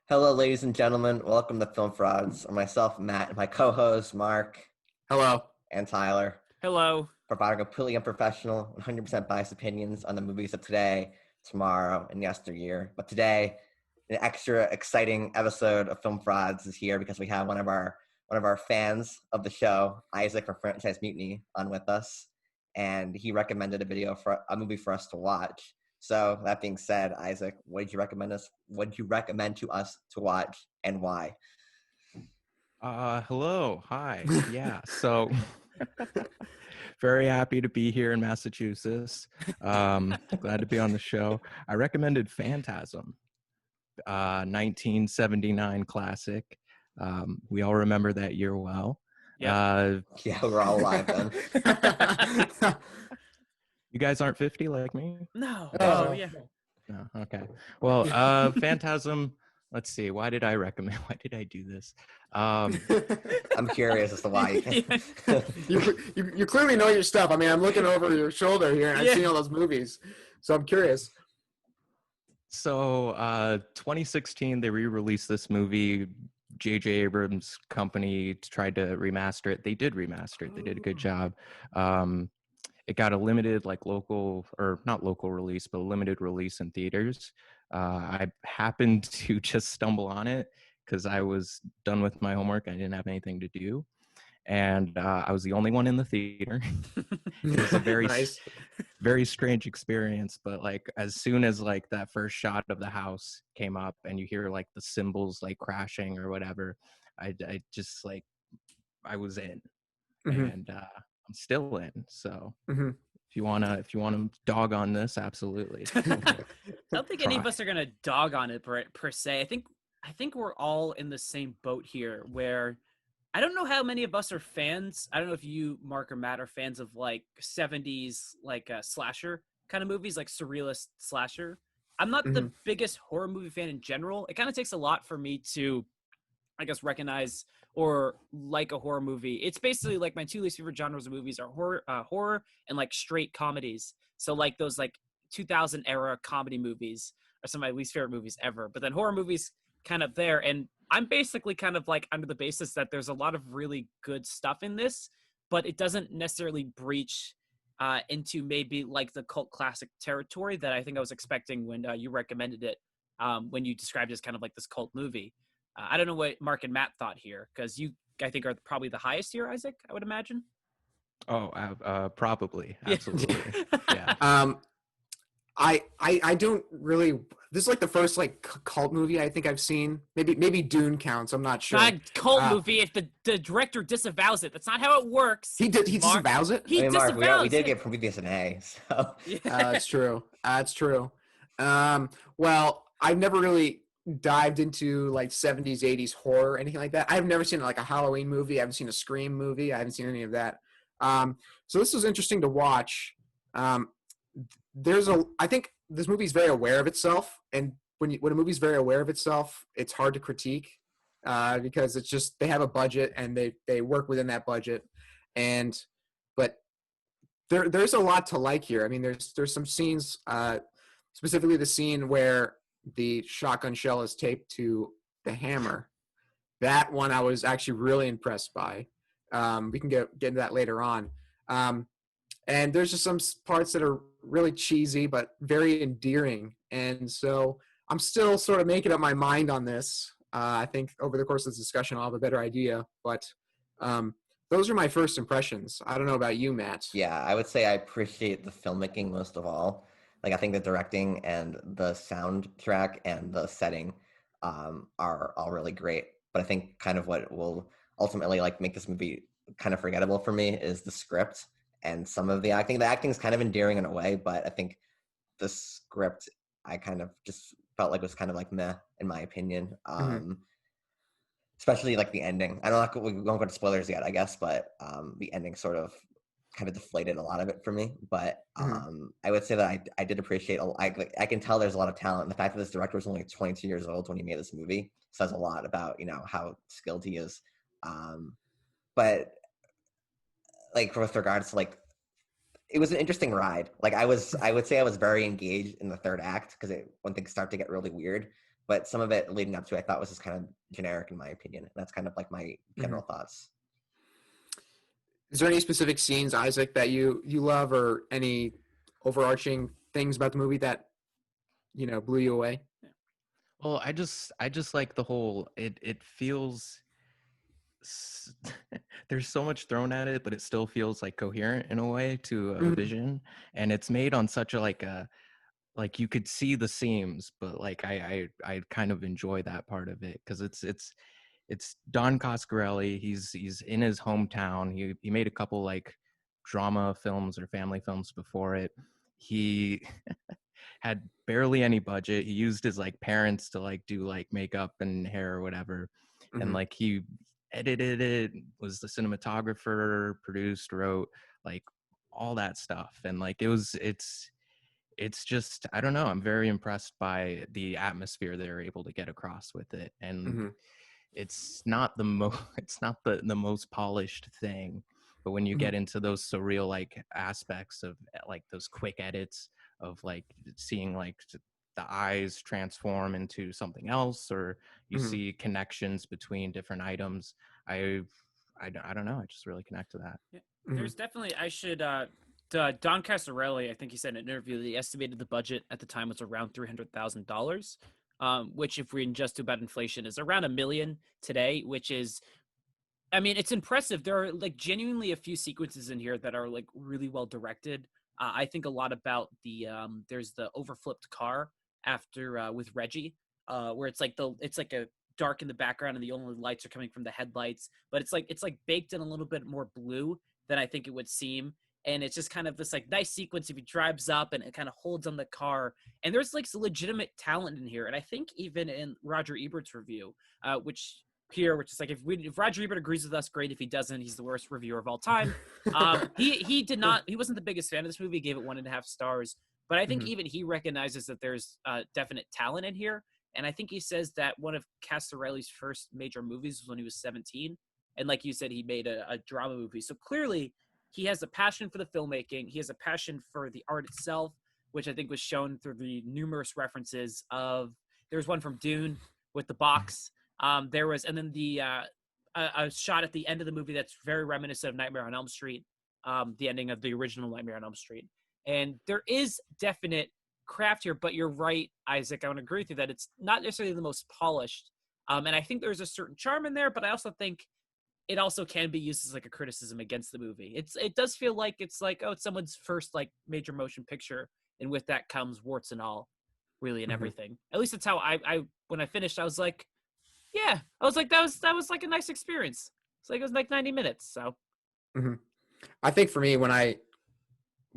Hello, ladies and gentlemen. Welcome to Film Frauds. I'm myself, Matt, and my co-hosts, Mark Hello. and Tyler, Hello. providing completely unprofessional, 100% biased opinions on the movies of today, tomorrow, and yesteryear. But today, an extra exciting episode of Film Frauds is here because we have one of our fans of the show, Isaac from Franchise Mutiny, on with us, and he recommended a movie for us to watch. So that being said, Isaac, what did you recommend to us to watch, and why? Hello. Hi. Yeah. So very happy to be here in Massachusetts. Glad to be on the show. I recommended Phantasm, 1979 classic. We all remember that year well. Yep. Yeah, we're all alive then. You guys aren't 50 like me? No. Oh. Oh, yeah. No. Okay. Well, Phantasm. Let's see. Why did I do this? I'm curious as to why. You clearly know your stuff. I mean, I'm looking over your shoulder here, and I've seen all those movies, so I'm curious. So, 2016, they re-released this movie. J.J. Abrams' company tried to remaster it. They did remaster it. They did a good job. It got a limited, not local release, but a limited release in theaters. I happened to just stumble on it because I was done with my homework. I didn't have anything to do. And I was the only one in the theater. It was a very, Nice. very strange experience. But as soon as that first shot of the house came up and you hear the cymbals crashing or whatever, I just I was in, and I'm still in. So if you wanna dog on this, absolutely. I don't think any of us are gonna dog on it per se. I think we're all in the same boat here, where I don't know how many of us are fans. I don't know if you, Mark or Matt, are fans of 70s slasher kind of movies, like surrealist slasher. I'm not the biggest horror movie fan in general. It kind of takes a lot for me to, I guess, recognize or like a horror movie. It's basically my two least favorite genres of movies are horror and straight comedies. So those 2000 era comedy movies are some of my least favorite movies ever. But then horror movies kind of there, and I'm basically kind of under the basis that there's a lot of really good stuff in this, but it doesn't necessarily breach into maybe the cult classic territory that I think I was expecting when you recommended it, when you described it as kind of this cult movie. I don't know what Mark and Matt thought here, because you, I think, are probably the highest here, Isaac, I would imagine. Oh, probably. Absolutely. Yeah. I don't really. This is the first cult movie I think I've seen. Maybe Dune counts. I'm not sure. Not a cult movie if the director disavows it. That's not how it works. He disavows it. He Mark, disavows we did it. get Prometheus an A, so That's true. That's true. Well, I've never really dived into 70s, 80s horror or anything like that. I've never seen a Halloween movie. I haven't seen a Scream movie. I haven't seen any of that. So this was interesting to watch. I think this movie's very aware of itself, and when a movie's very aware of itself, it's hard to critique because it's just they have a budget and they work within that budget, but there's a lot to like here. I mean, there's some scenes, specifically the scene where the shotgun shell is taped to the hammer. That one I was actually really impressed by. We can get into that later on. And there's just some parts that are really cheesy, but very endearing. And so I'm still sort of making up my mind on this. I think over the course of this discussion, I'll have a better idea. But those are my first impressions. I don't know about you, Matt. yeah, I would say I appreciate the filmmaking most of all. I think the directing and the soundtrack and the setting are all really great. But I think kind of what will ultimately make this movie kind of forgettable for me is the script and some of the acting. The acting is kind of endearing in a way, but I think the script I kind of just felt was kind of meh in my opinion. Especially the ending. I don't know, we won't go to spoilers yet, I guess, but the ending sort of kind of deflated a lot of it for me. But I would say that I did appreciate. I can tell there's a lot of talent. And the fact that this director was only 22 years old when he made this movie says a lot about how skilled he is. But with regards to it was an interesting ride. I would say I was very engaged in the third act because when things start to get really weird. but some of it leading up to it I thought was just kind of generic in my opinion. And that's kind of like my general thoughts. Is there any specific scenes, Isaac, that you love, or any overarching things about the movie that blew you away? Well, I just like the whole. It feels there's so much thrown at it, but it still feels like coherent in a way to a vision, and it's made on such a like you could see the seams, but like I kind of enjoy that part of it because it's Don Coscarelli. He's in his hometown. He made a couple like drama films or family films before it. He had barely any budget. He used his like parents to like do like makeup and hair or whatever. And like he edited it, was the cinematographer, produced, wrote, like all that stuff. And like it's just, I don't know, I'm very impressed by the atmosphere they're able to get across with it. And it's not the it's not the most polished thing, but when you get into those surreal like aspects of like those quick edits of like seeing like the eyes transform into something else, or you see connections between different items, I don't know, I just really connect to that. Yeah. There's definitely, I should Don Casarelli, I think he said in an interview that he estimated the budget at the time was around $300,000, which if we adjust to about inflation is around $1 million today, which is, I mean, it's impressive. There are like genuinely a few sequences in here that are like really well directed. I think a lot about there's the overflipped car after with Reggie, where it's like a dark in the background and the only lights are coming from the headlights, but it's like baked in a little bit more blue than I think it would seem. And it's just kind of this like nice sequence if he drives up and it kind of holds on the car. And there's like some legitimate talent in here. And I think even in Roger Ebert's review, which is like, if Roger Ebert agrees with us, great. If he doesn't, he's the worst reviewer of all time. He wasn't the biggest fan of this movie. He gave it 1.5 stars, but I think even he recognizes that there's definite talent in here. And I think he says that one of Casarelli's first major movies was when he was 17. And like you said, he made a drama movie. So clearly he has a passion for the filmmaking. He has a passion for the art itself, which I think was shown through the numerous references of, there's one from Dune with the box. There was, and then a shot at the end of the movie that's very reminiscent of Nightmare on Elm Street, the ending of the original Nightmare on Elm Street. And there is definite craft here, but you're right, Isaac. I would agree with you that it's not necessarily the most polished. And I think there's a certain charm in there, but I also think it also can be used as like a criticism against the movie. It does feel like it's like, oh, it's someone's first like major motion picture, and with that comes warts and all, really, and everything. At least that's how I when I finished, I was like, yeah, I was like, that was like a nice experience. It's like it was like 90 minutes. So, I think for me, when I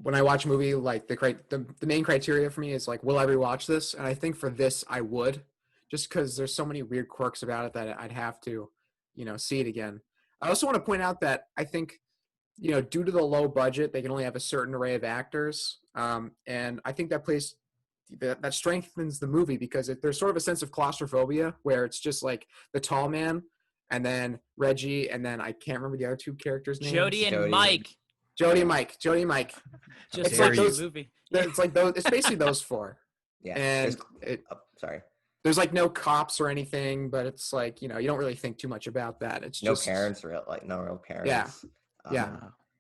watch a movie, like the main criteria for me is like, will I rewatch this? And I think for this, I would, just because there's so many weird quirks about it that I'd have to, see it again. I also want to point out that I think, due to the low budget, they can only have a certain array of actors, and I think that strengthens the movie because there's sort of a sense of claustrophobia where it's just like the tall man, and then Reggie, and then I can't remember the other two characters' names. Jody and Mike. Jody and Mike. Just It's like those movie. It's like those. It's basically those four. Yeah. And Sorry. There's like no cops or anything, but it's like, you don't really think too much about that. It's no just parents, no real parents. Yeah. Yeah.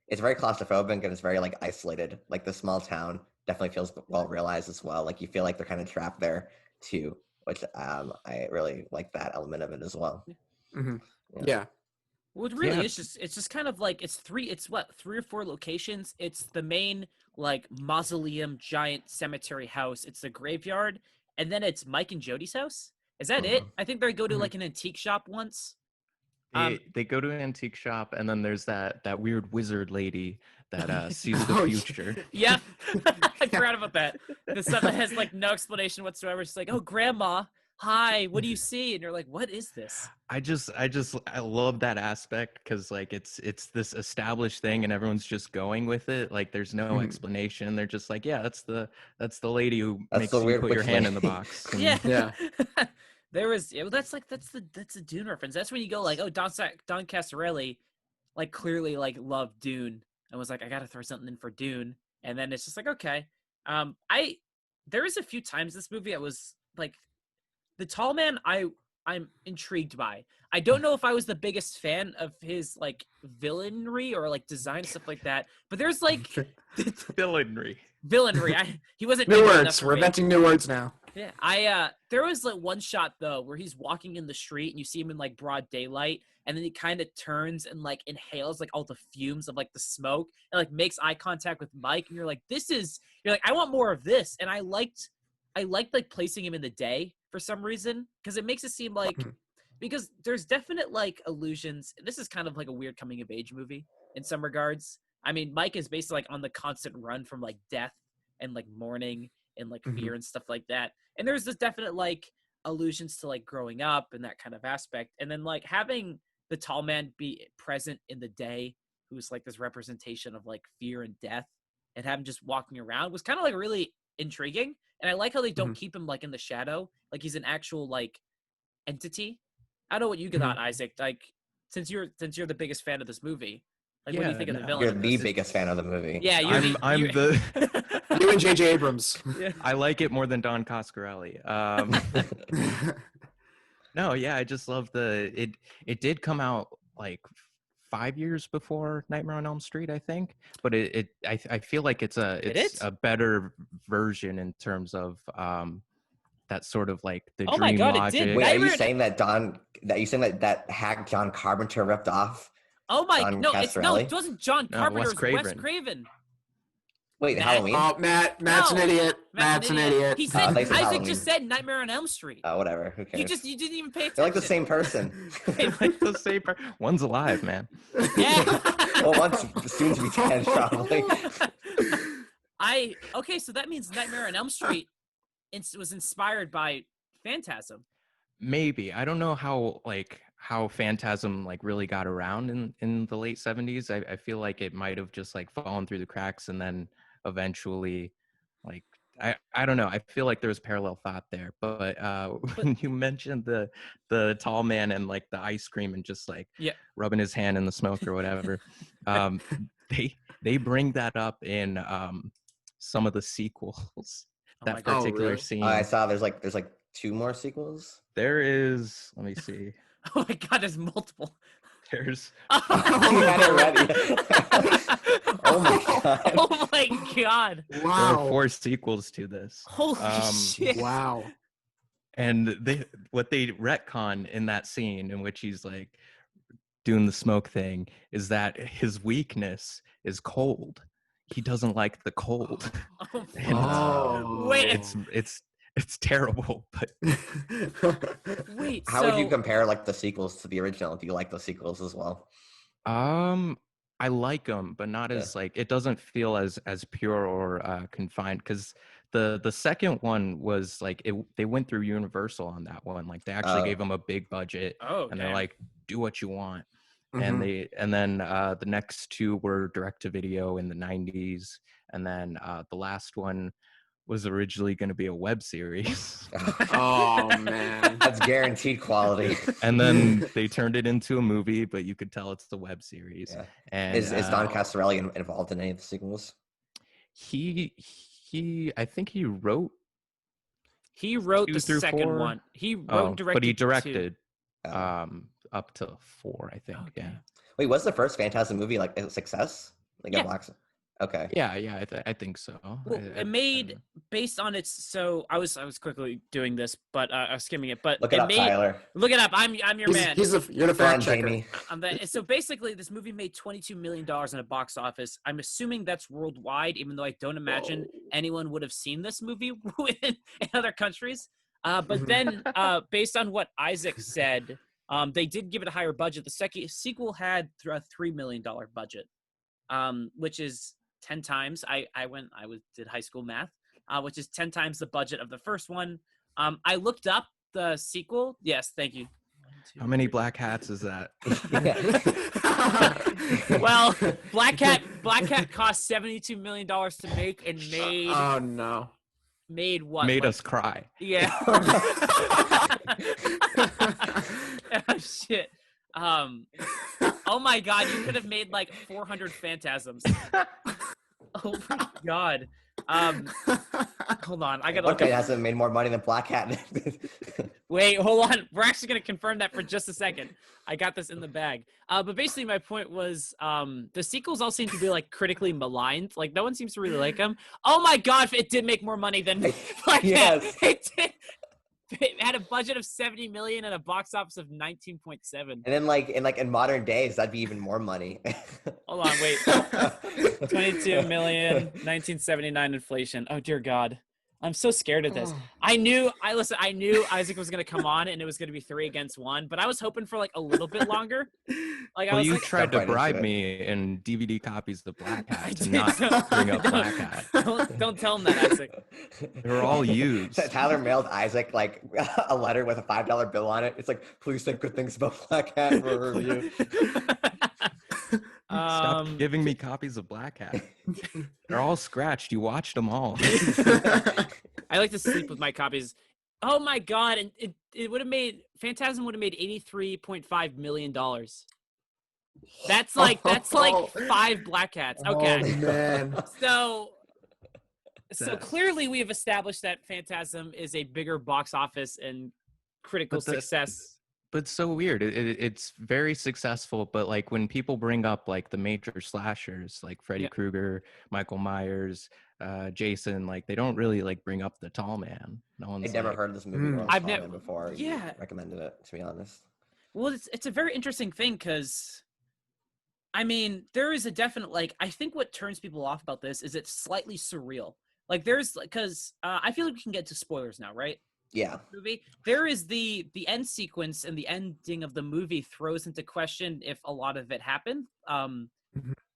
It's very claustrophobic and it's very like isolated. Like the small town definitely feels well realized as well. Like you feel like they're kind of trapped there too, which I really like that element of it as well. Yeah. Well, it really is it's just kind of like it's 3 or 4 locations. It's the main like mausoleum giant cemetery house. It's the graveyard, and then it's Mike and Jody's house. Is that it? I think they go to like an antique shop once. They go to an antique shop, and then there's that weird wizard lady that sees the future. Yeah, I forgot about that. The stuff that has like no explanation whatsoever. She's like, "Oh, Grandma, hi, what do you see?" And you're like, "What is this?" I love that aspect because like it's this established thing, and everyone's just going with it. Like there's no explanation. They're just like, yeah, that's the lady who makes you put your hand in the box. And, yeah. There was, that's the Dune reference. That's when you go like, oh, Don Casarelli, like clearly like loved Dune and was like, I got to throw something in for Dune. And then it's just like, okay. There is a few times this movie I was like, the Tall Man, I'm intrigued by. I don't know if I was the biggest fan of his like villainry or like design stuff like that, but there's like Villainry. villainry. He wasn't New evil enough words. for We're me. inventing new words now. Yeah, there was like one shot though where he's walking in the street and you see him in like broad daylight, and then he kind of turns and like inhales like all the fumes of like the smoke and like makes eye contact with Mike, and you're like, I want more of this. And I liked like placing him in the day for some reason, because it makes it seem like, because there's definite like illusions. This is kind of like a weird coming of age movie in some regards. I mean, Mike is basically like on the constant run from like death and like mourning and like fear and stuff like that. And there's this definite like allusions to like growing up and that kind of aspect. And then like having the Tall Man be present in the day, who's like this representation of like fear and death, and have him just walking around was kind of like really intriguing. And I like how they don't keep him like in the shadow, like he's an actual like entity. I don't know what you thought, Isaac. Like since you're the biggest fan of this movie, like what do you think of the villain? You're the biggest fan of the movie. Yeah, I'm the. You and J.J. Abrams. Yeah. I like it more than Don Coscarelli. No, yeah, I just love it did come out like 5 years before Nightmare on Elm Street, I think. But I feel like it's a better version in terms of that sort of like the Oh my dream God, it logic. did. Wait, are you saying that hack John Carpenter ripped off? Oh my John no, Castorelli? it wasn't John No, Carpenter, Wes it was Wes Craven. Craven. Wait, Matt? Halloween? Oh, Matt's No, an idiot. Matt's an idiot. He said, they said Isaac Halloween. just said Nightmare on Elm Street. Oh, whatever. Who cares? You didn't even pay attention. They're like the same person. Like the same one's alive, man. Yeah. Well, one's soon to be dead, probably. Okay, so that means Nightmare on Elm Street was inspired by Phantasm. Maybe. I don't know how Phantasm like really got around in the late 70s. I feel like it might have just like fallen through the cracks, and then eventually like I don't know. I feel like there was parallel thought there. But when you mentioned the tall man and like the ice cream and just like rubbing his hand in the smoke or whatever, they bring that up in some of the sequels. That particular scene. I saw there's like 2 more sequels. There is, let me see. Oh my God, there's multiple. There's. You had it ready. Oh my God. Oh my God. Wow. There are 4 sequels to this. Holy shit. Wow. And what they retcon in that scene in which he's like doing the smoke thing is that his weakness is cold. He doesn't like the cold. Wait. It's terrible, but wait. How would you compare like the sequels to the original? Do you like the sequels as well? I like them, but not as like, it doesn't feel as pure or confined, because the second one was like they went through Universal on that one. Like they actually gave them a big budget, and they're like, do what you want. And then the next 2 were direct to video in the 90s, and then the last one was originally going to be a web series. Oh man, that's guaranteed quality. And then they turned it into a movie, but you could tell it's the web series. Yeah. And is Don Coscarelli involved in any of the sequels? I think he wrote the second 4. one. He wrote and directed, but he directed 2. up to 4, I think. Okay. Yeah. Wait, was the first Phantasm movie like a success? Like a box? Okay. Yeah, I think so. Well, it made based on its. So I was quickly doing this, but I was skimming it. But look it up, Tyler. Look it up. I'm your man. You're the fact checker. So basically, this movie made $22 million in a box office. I'm assuming that's worldwide, even though I don't imagine anyone would have seen this movie in other countries. But then, based on what Isaac said, they did give it a higher budget. The sequel had a $3 million budget, which is 10 times. I did high school math, which is 10 times the budget of the first one. I looked up the sequel. Yes, thank you. 1, 2, How many black hats is that? Well, Black Cat cost $72 million to make and made. Oh no. Made what? Made us cry. Yeah. Oh, shit. Oh my God, you could have made like 400 Phantasms. Oh my God. Hold on, I gotta One look guy up. hasn't made more money than Black Hat. Wait, hold on. We're actually gonna confirm that for just a second. I got this in the bag. But basically, my point was, the sequels all seem to be like critically maligned. Like no one seems to really like them. Oh my god, it did make more money than Black Hat. Yes. It did. It had a budget of 70 million and a box office of 19.7. And then in modern days, that'd be even more money. Hold on, wait. 22 million, 1979 inflation. Oh dear God. I'm so scared of this. I knew Isaac was gonna come on and it was gonna be 3 against 1, but I was hoping for like a little bit longer. Like I Well, was you like, tried to Jump right bribe into me in DVD copies of Black I Hat to did. not bring up Black Hat. don't tell him that, Isaac. They were all used. Tyler mailed Isaac like a letter with a $5 bill on it. It's like, please say good things about Black Hat for a review. Stop giving me copies of Black Hat. They're all scratched. You watched them all. I like to sleep with my copies. Oh my God. And it would have Phantasm would have made $83.5 million. That's like 5 Black Hats. Okay. Oh, man. So clearly we have established that Phantasm is a bigger box office and critical success. But it's so weird. It's very successful, but like when people bring up like the major slashers, like Freddy Krueger, Michael Myers, Jason, like they don't really like bring up the tall man. No one's I'd never like, heard of this movie. Or I've saw never it before. Yeah. You recommended it, to be honest. Well, it's a very interesting thing because, I mean, there is a definite like I think what turns people off about this is it's slightly surreal. Like because I feel like we can get to spoilers now, right? Yeah. Movie. There is the end sequence and the ending of the movie throws into question if a lot of it happened. And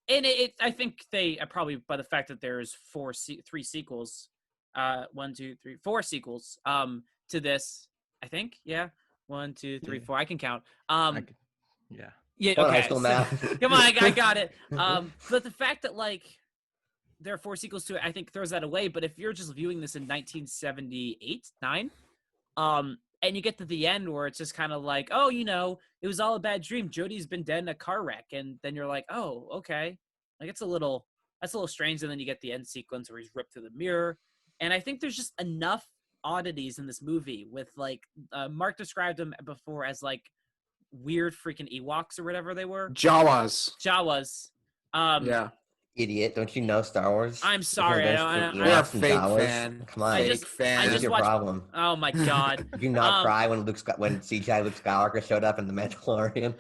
I think they probably by the fact that there's 4 sequels, 1, 2, 3, 4 sequels to this. I think 1, 2, 3, 4. I can count. yeah. Yeah. Come on, Okay. high school math. Come on, I got it. But the fact that like there are 4 sequels to it, I think throws that away. But if you're just viewing this in 1978, 9. And you get to the end where it's just kind of like, oh, it was all a bad dream. Jody's been dead in a car wreck. And then you're like, oh, okay. Like that's a little strange. And then you get the end sequence where he's ripped through the mirror. And I think there's just enough oddities in this movie with like, Mark described them before as like weird freaking Ewoks or whatever they were. Jawas. Yeah. Idiot. Don't you know Star Wars? I'm sorry. You're a fake fan. Come on. I just What's your watched, problem? Oh my God. Did you not cry when CGI Luke Skywalker showed up in The Mandalorian?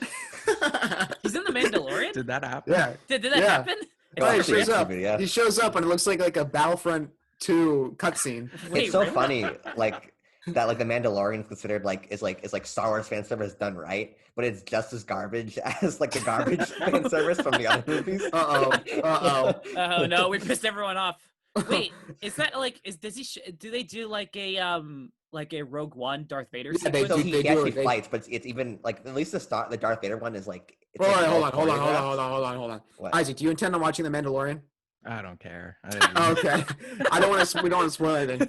He's in The Mandalorian? Did that happen? Yeah. Did that happen? He Actually, shows up. yeah. He shows up and it looks like a Battlefront 2 cutscene. Wait, It's so really? funny, like that, like The Mandalorian is considered is like Star Wars fan service done right, but it's just as garbage as like the garbage fan service from the other movies. Oh no, we pissed everyone off. Wait, is that like do they do like a Rogue One Darth Vader Yeah, sequence? So they he do actually it. fights, but it's even like at least the Darth Vader one is like. It's Hold like on, well hold choreographed. on. What? Isaac, do you intend on watching The Mandalorian? I don't care. Okay. We don't want to spoil anything.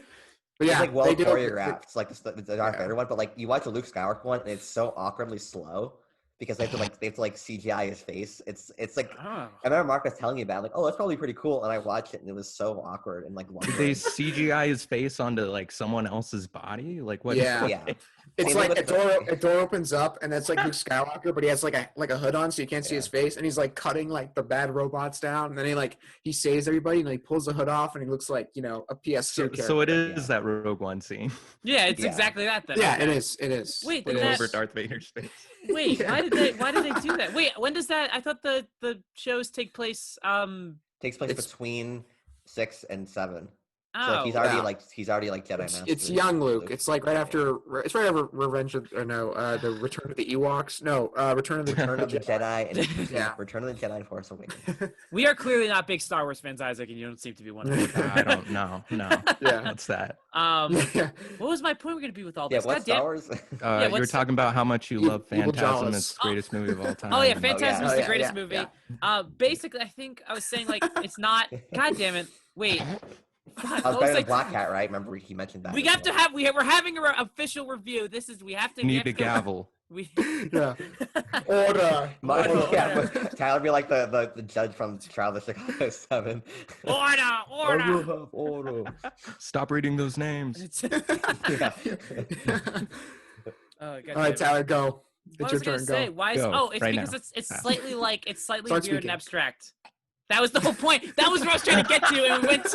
But yeah, It's like well they do. choreographed. It's like the Darth Vader one, but like you watch the Luke Skywalker one, and it's so awkwardly slow because they have to CGI his face. It's like Oh. I remember Mark was telling me about it, like, oh, that's probably pretty cool, and I watched it and it was so awkward and like. Did they CGI his face onto like someone else's body? Like what? Yeah. Yeah. It's Same like with a door opens up and that's like Luke Skywalker, but he has like a hood on so you can't see his face, and he's like cutting like the bad robots down, and then he saves everybody and he pulls the hood off and he looks like a PS2 character. So it is that Rogue One scene. Yeah, it's Yeah. exactly that then. Yeah, Okay. it is. Wait, It then is. that- Over Darth Vader's face. Wait, Yeah. why did they do that? Wait, when does that? I thought the shows take place. Takes place It's- between 6 and 7. Oh, So like, yeah. he's already Jedi Master. It's young Luke. It's like right after Revenge of the Return of the Ewoks. No, Return of the Return of the Jedi and Yeah. Return of the Jedi and Force Awakens. we are clearly not big Star Wars fans, Isaac, and you don't seem to be one of them. I don't know. No. Yeah. What's that? Yeah. What was my point? We're gonna be with all Yeah, this. what's God damn- Star Wars? You were what's- talking about how much you Evil- love Evil Phantasm. Jawas. It's the greatest movie of all time. Oh yeah, Phantasm is Oh, the yeah, greatest yeah, movie. yeah. Basically, I think I was saying like it's not. God damn it! Wait. Fuck, I was what better was than I- Black Cat, right? Remember he mentioned that. We have to have we're having an official review. This is we have to. You we need have the to go- gavel. Yeah. Order. Yeah, Tyler be like the judge from Trial of the Chicago 7. Order. Stop reading those names. Yeah. Oh, God All right, Tyler, go. What It's was your I gonna turn. say? Go. Why is Go, it's right because now. it's slightly Start weird speaking. and abstract. That was the whole point. That was what I was trying to get to. And we went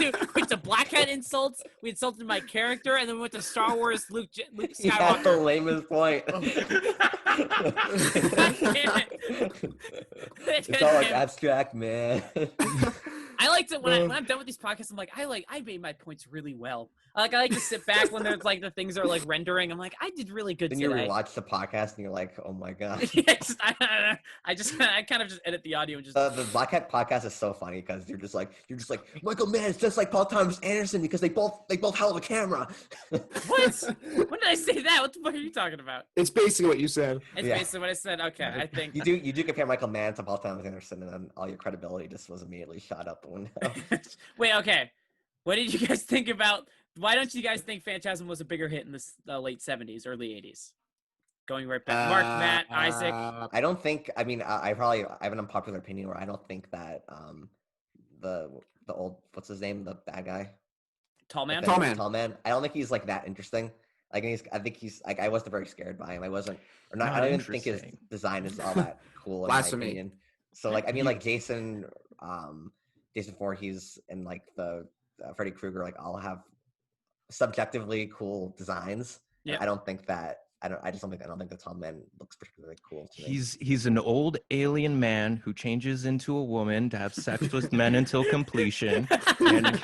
to Black Hat insults. We insulted my character, and then we went to Star Wars Luke He had the Skywalker. lamest point. God damn it. It's all like abstract, man. I like to when I'm done with these podcasts, I'm like, I made my points really well. I like to sit back when there's like the things are like rendering. I'm like, I did really good Then today. you rewatch the podcast and you're like, oh my god. Yes, I kind of just edit the audio and just The Black Hat podcast is so funny because you're just like Michael Mann is just like Paul Thomas Anderson because they both held a camera. What? When did I say that? What the fuck are you talking about? It's basically what you said. It's Yeah. basically what I said. Okay, I think You do compare Michael Mann to Paul Thomas Anderson, and then all your credibility just was immediately shot out the window. Wait, okay. What did you guys think about? Why don't you guys think Phantasm was a bigger hit in the late 70s, early 80s? Going right back. Mark, Matt, Isaac. I don't think. I mean, I have an unpopular opinion where I don't think that the old, what's his name, the bad guy, Tall Man? Tall Man. Tall Man. I don't think he's like that interesting. Like I think he's like, I wasn't very scared by him. I wasn't, or not. Not I don't even think his interesting. design is all that cool in my Blasphemy. opinion. So like, I mean, like Jason Voorhees and like the Freddy Krueger, like all have subjectively cool designs. Yeah. I don't think that. I don't think the Tall Man looks particularly cool to me. He's an old alien man who changes into a woman to have sex with men until completion, and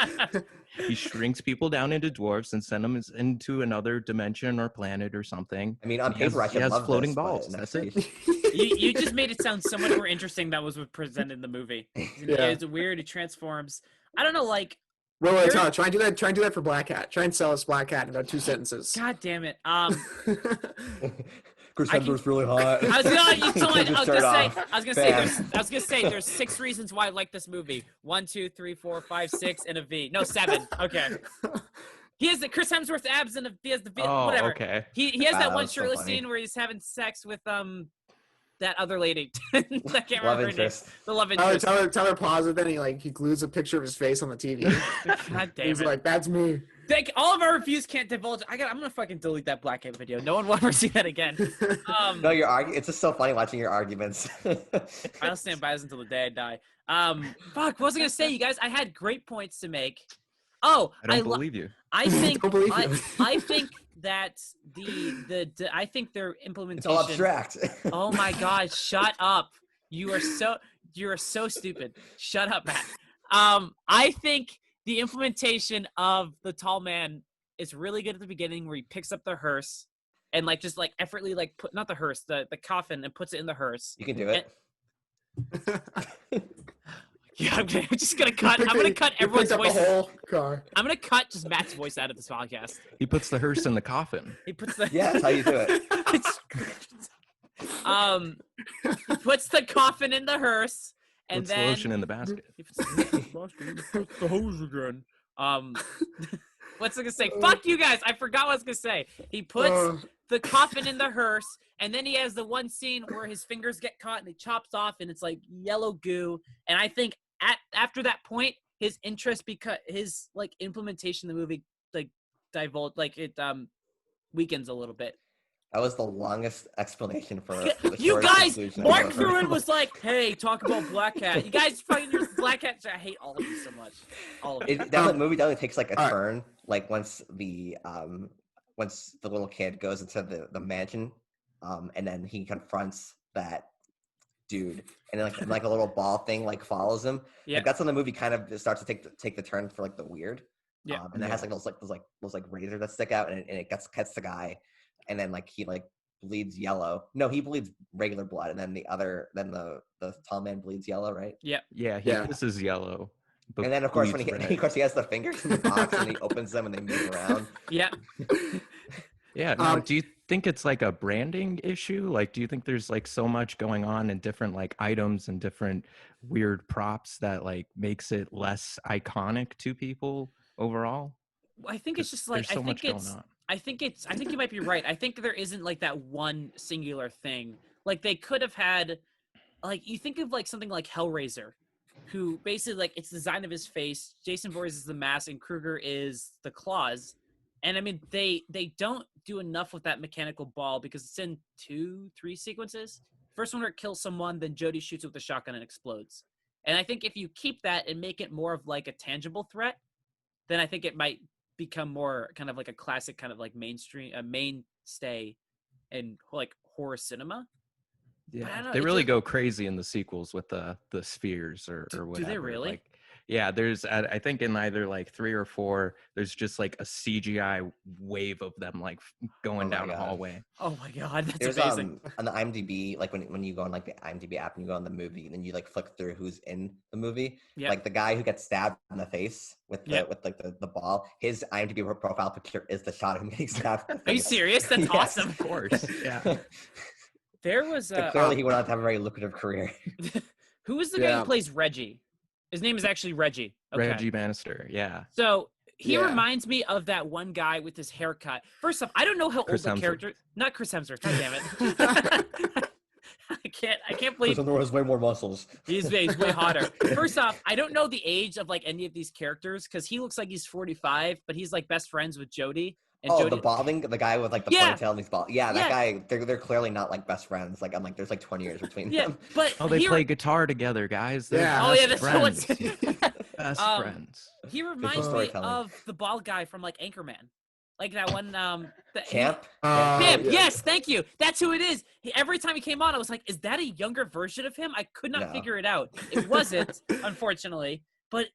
he shrinks people down into dwarfs and send them into another dimension or planet or something. I mean, on He has- paper, I he should has love floating this, but balls. in That's that it. case- you just made it sound so much more interesting than was presented in the movie. Yeah. It's weird. It transforms. I don't know, like, Wait, Tyler, try and do that. Try and do that for Black Hat. Try and sell us Black Hat in about 2 sentences. God damn it. Chris I can- Hemsworth's really hot. I was gonna, you told me, Took I his was shirt gonna off. say, I was gonna say, there's 6 reasons why I like this movie. 1, 2, 3, 4, 5, 6, and a V. No, 7. Okay. He has the Chris Hemsworth abs and he has the V. Oh, Whatever. okay. He has Wow, that that one was so shirtless funny. scene where he's having sex with that other lady. I can't Love remember her name. interest. The love interest. Tyler paused it. Then he glues a picture of his face on the TV. God damn He's it. like, "That's me." All of our reviews can't divulge. I'm gonna fucking delete that Black Hat video. No one will ever see that again. No, it's just so funny watching your arguments. I'll stand by this until the day I die. Fuck, what was I gonna say, you guys? I had great points to make. Oh, I don't believe you. I think Don't believe you. I think that I think their It's implementation. all abstract. Oh my god, shut up. You are so stupid. Shut up, Matt. I think the implementation of the Tall Man is really good at the beginning where he picks up the hearse and like just like effortlessly like put not the hearse, the coffin and puts it in the hearse. You can do it. Yeah, I'm just gonna cut. I'm gonna cut He everyone's picked up voice. the whole car. I'm gonna cut just Matt's voice out of this podcast. He puts the hearse in the coffin. He puts the Yeah, that's how you do it. he puts the coffin in the hearse and Puts the then lotion in the basket. he puts the hose again. What's I gonna say? Fuck you guys! I forgot what I was gonna say. He puts the coffin in the hearse, and then he has the one scene where his fingers get caught and he chops off, and it's like yellow goo. And I think after that point, his interest his like implementation of the movie like weakens a little bit. That was the longest explanation for the You shortest guys, conclusion I've Mark ever threw heard. in was like, "Hey, talk about Black Cat." You guys fucking use Black Cat. I hate all of you so much. All of you. That movie definitely takes like a all right. turn. Like once the little kid goes into the mansion, and then he confronts that dude, and then like a little ball thing like follows him. Yeah. Like, that's when the movie kind of starts to take the turn for like the weird. Yeah. And it has like those razors that stick out, and it cuts the guy, and then like he like bleeds yellow. No, he bleeds regular blood, and then the Tall Man bleeds yellow, right? Yeah, Yeah. pisses yellow. But And then of course bleeds when red. he has the fingers in the box and he opens them and they move around. Yeah. Yeah. No, do you think it's like a branding issue? Like, do you think there's like so much going on in different like items and different weird props that like makes it less iconic to people overall? I think it's just like There's so much going on. I think you might be right. I think there isn't like that one singular thing. Like they could have had, like you think of like something like Hellraiser, who basically like it's the design of his face. Jason Voorhees is the mask, and Krueger is the claws. And I mean, they don't do enough with that mechanical ball because it's in 2-3 sequences. First one where it kills someone, then Jody shoots it with a shotgun and explodes. And I think if you keep that and make it more of like a tangible threat, then I think it might become more kind of like a classic kind of like mainstream, a mainstay in like horror cinema. But I don't Yeah, know, they it really just- go crazy in the sequels with the spheres or Do whatever. they really? Like, yeah, there's I think in either like 3 or 4, there's just like a CGI wave of them like going Oh my down a God. hallway. Oh my god, that's There's amazing. on the IMDb, like when you go on like the IMDb app and you go on the movie, and then you like flick through who's in the movie. Yep. Like the guy who gets stabbed in the face with the Yep. with like the ball, his IMDb profile picture is the shot of him getting stabbed. In the Are you face. serious? That's Yes. awesome. Of course, yeah. There was So clearly he went on to have a very lucrative career. who is the guy Yeah. who plays Reggie? His name is actually Reggie. Okay. Reggie Bannister, yeah. So he Yeah. reminds me of that one guy with his haircut. First off, I don't know how Chris old the Hemsworth. character. Not Chris Hemsworth. God damn it. I can't believe There was way more muscles. he's way hotter. First off, I don't know the age of like any of these characters because he looks like he's 45, but he's like best friends with Jody. And Oh, Jody, the balding, the guy with like the Yeah. ponytail and he's bald. Yeah, that Yeah. guy. They're clearly not like best friends. Like I'm like, there's like 20 years between yeah, them. but Oh, they he, play guitar together, guys. They're Yeah. Oh yeah, best that's what's. friends. Best friends. He reminds me storytelling. of the bald guy from like Anchorman, like that one. Camp. Camp. Yeah. Yes, thank you. That's who it is. Every time he came on, I was like, "Is that a younger version of him?" I could not No. figure it out. It wasn't, unfortunately. But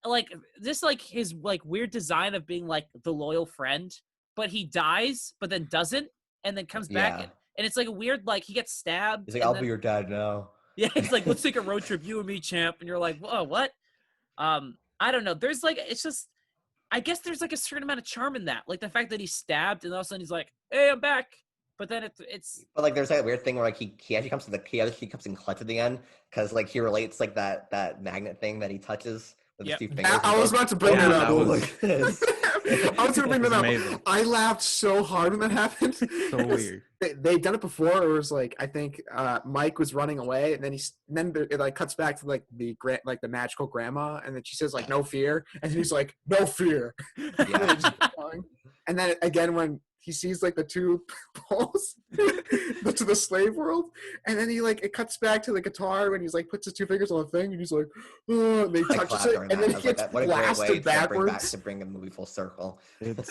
like this, like his like weird design of being like the loyal friend, but he dies, but then doesn't, and then comes back, Yeah. and it's like a weird like he gets stabbed. He's like, and I'll then- be your dad now. Yeah, it's like let's take a road trip, you and me, champ, and you're like, "Whoa, what?" I don't know. There's like it's just. I guess there's like a certain amount of charm in that, like the fact that he's stabbed and all of a sudden he's like, "Hey, I'm back." But then it's But like, there's that weird thing where like he actually comes to he actually comes in clutch at the end because like he relates like that magnet thing that he touches with Yep. his 2 fingers. I was about to bring Yeah, that that up. was- Look at this. I was gonna bring that up. Amazing. I laughed so hard when that happened. So weird. They'd done it before. It was like I think Mike was running away, and then it like cuts back to like the magical grandma, and then she says like no fear, and then he's like no fear. Yeah. And then again when he sees like the 2 poles to the slave world, and then he like it cuts back to the guitar when he's like puts his 2 fingers on the thing, and he's like, oh, and they I touches clapped it, during and that. then I he was like, gets what a great way blasted backwards. to bring a movie full circle. It's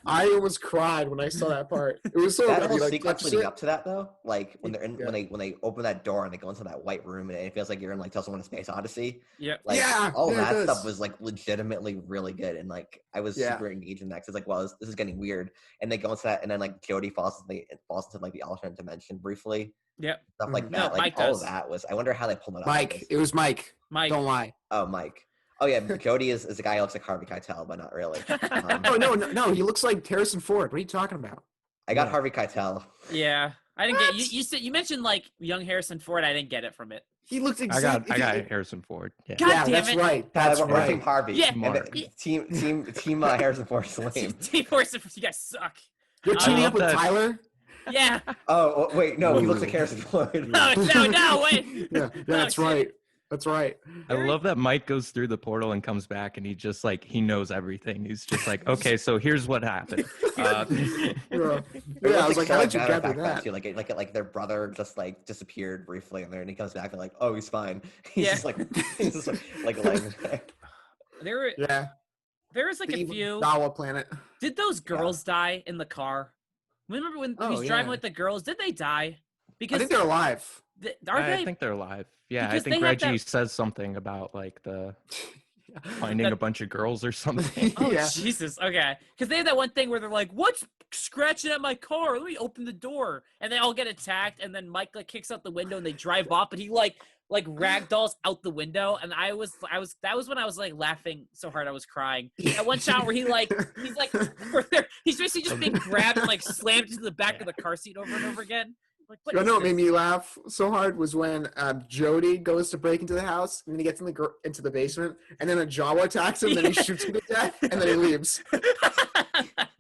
I almost cried when I saw that part. It was so That heavy, whole like, sequence touches leading it. up to that though, like when they're in, Yeah. when they open that door and they go into that white room and it feels like you're in like Tales from a Space Odyssey. Yep. Like Yeah, all yeah, it that does. stuff was like legitimately really good, and like I was Yeah. super engaged in that because it's like, well, this is getting weird, and they go into that, and then like Jody falls into like the alternate dimension briefly, Yep. stuff like Mhm. that. No, like Mike all does. of that was. I wonder how they pulled it off. Mike. It was Mike. Mike. Don't lie. Oh, Mike. Oh yeah, Jody is a guy who looks like Harvey Keitel, but not really. Oh no. He looks like Harrison Ford. What are you talking about? I got Yeah. Harvey Keitel. Yeah, I didn't get you. What? You said you mentioned like young Harrison Ford. I didn't get it from it. He looks I exactly. got Harrison Ford. Yeah. God Yeah, damn that's it. right. That's That's right. Team right. Harvey. Yeah. And Mark. team Harrison Ford is lame. Team Harrison Ford, you guys suck. You're I teaming love up with that. Tyler. Yeah. Oh wait, no, he looks like Harrison Ford. No, wait. Yeah, that's shit. right. That's right. I love that Mike goes through the portal and comes back, and he just like he knows everything. He's just like, okay, so here's what happened. Yeah, It yeah. I was like, so how did you matter of gather fact that? too. Like their brother just like disappeared briefly, and then he comes back and like, oh, he's fine. He's Yeah. just like laying there. Yeah. There was like The a evil few. Dawa planet. Did those girls die in the car? Remember when Oh, he's driving yeah. with the girls? Did they die? I Because think they're alive. are I they? think they're alive. Yeah, Because I think they have Reggie that- says something about like the finding That- a bunch of girls or something. Oh Yeah. Jesus! Okay, because they have that one thing where they're like, "What's scratching at my car? Let me open the door," and they all get attacked, and then Mike like kicks out the window and they drive off, but he like ragdolls out the window, and that was when I was like laughing so hard I was crying. That one shot where he's basically just being grabbed and like slammed into the back of the car seat over and over again. Like, what You is know what made this? me laugh so hard was when Jody goes to break into the house, and then he gets into the basement, and then a Jawa attacks him, and then he shoots him to death, and then he leaves.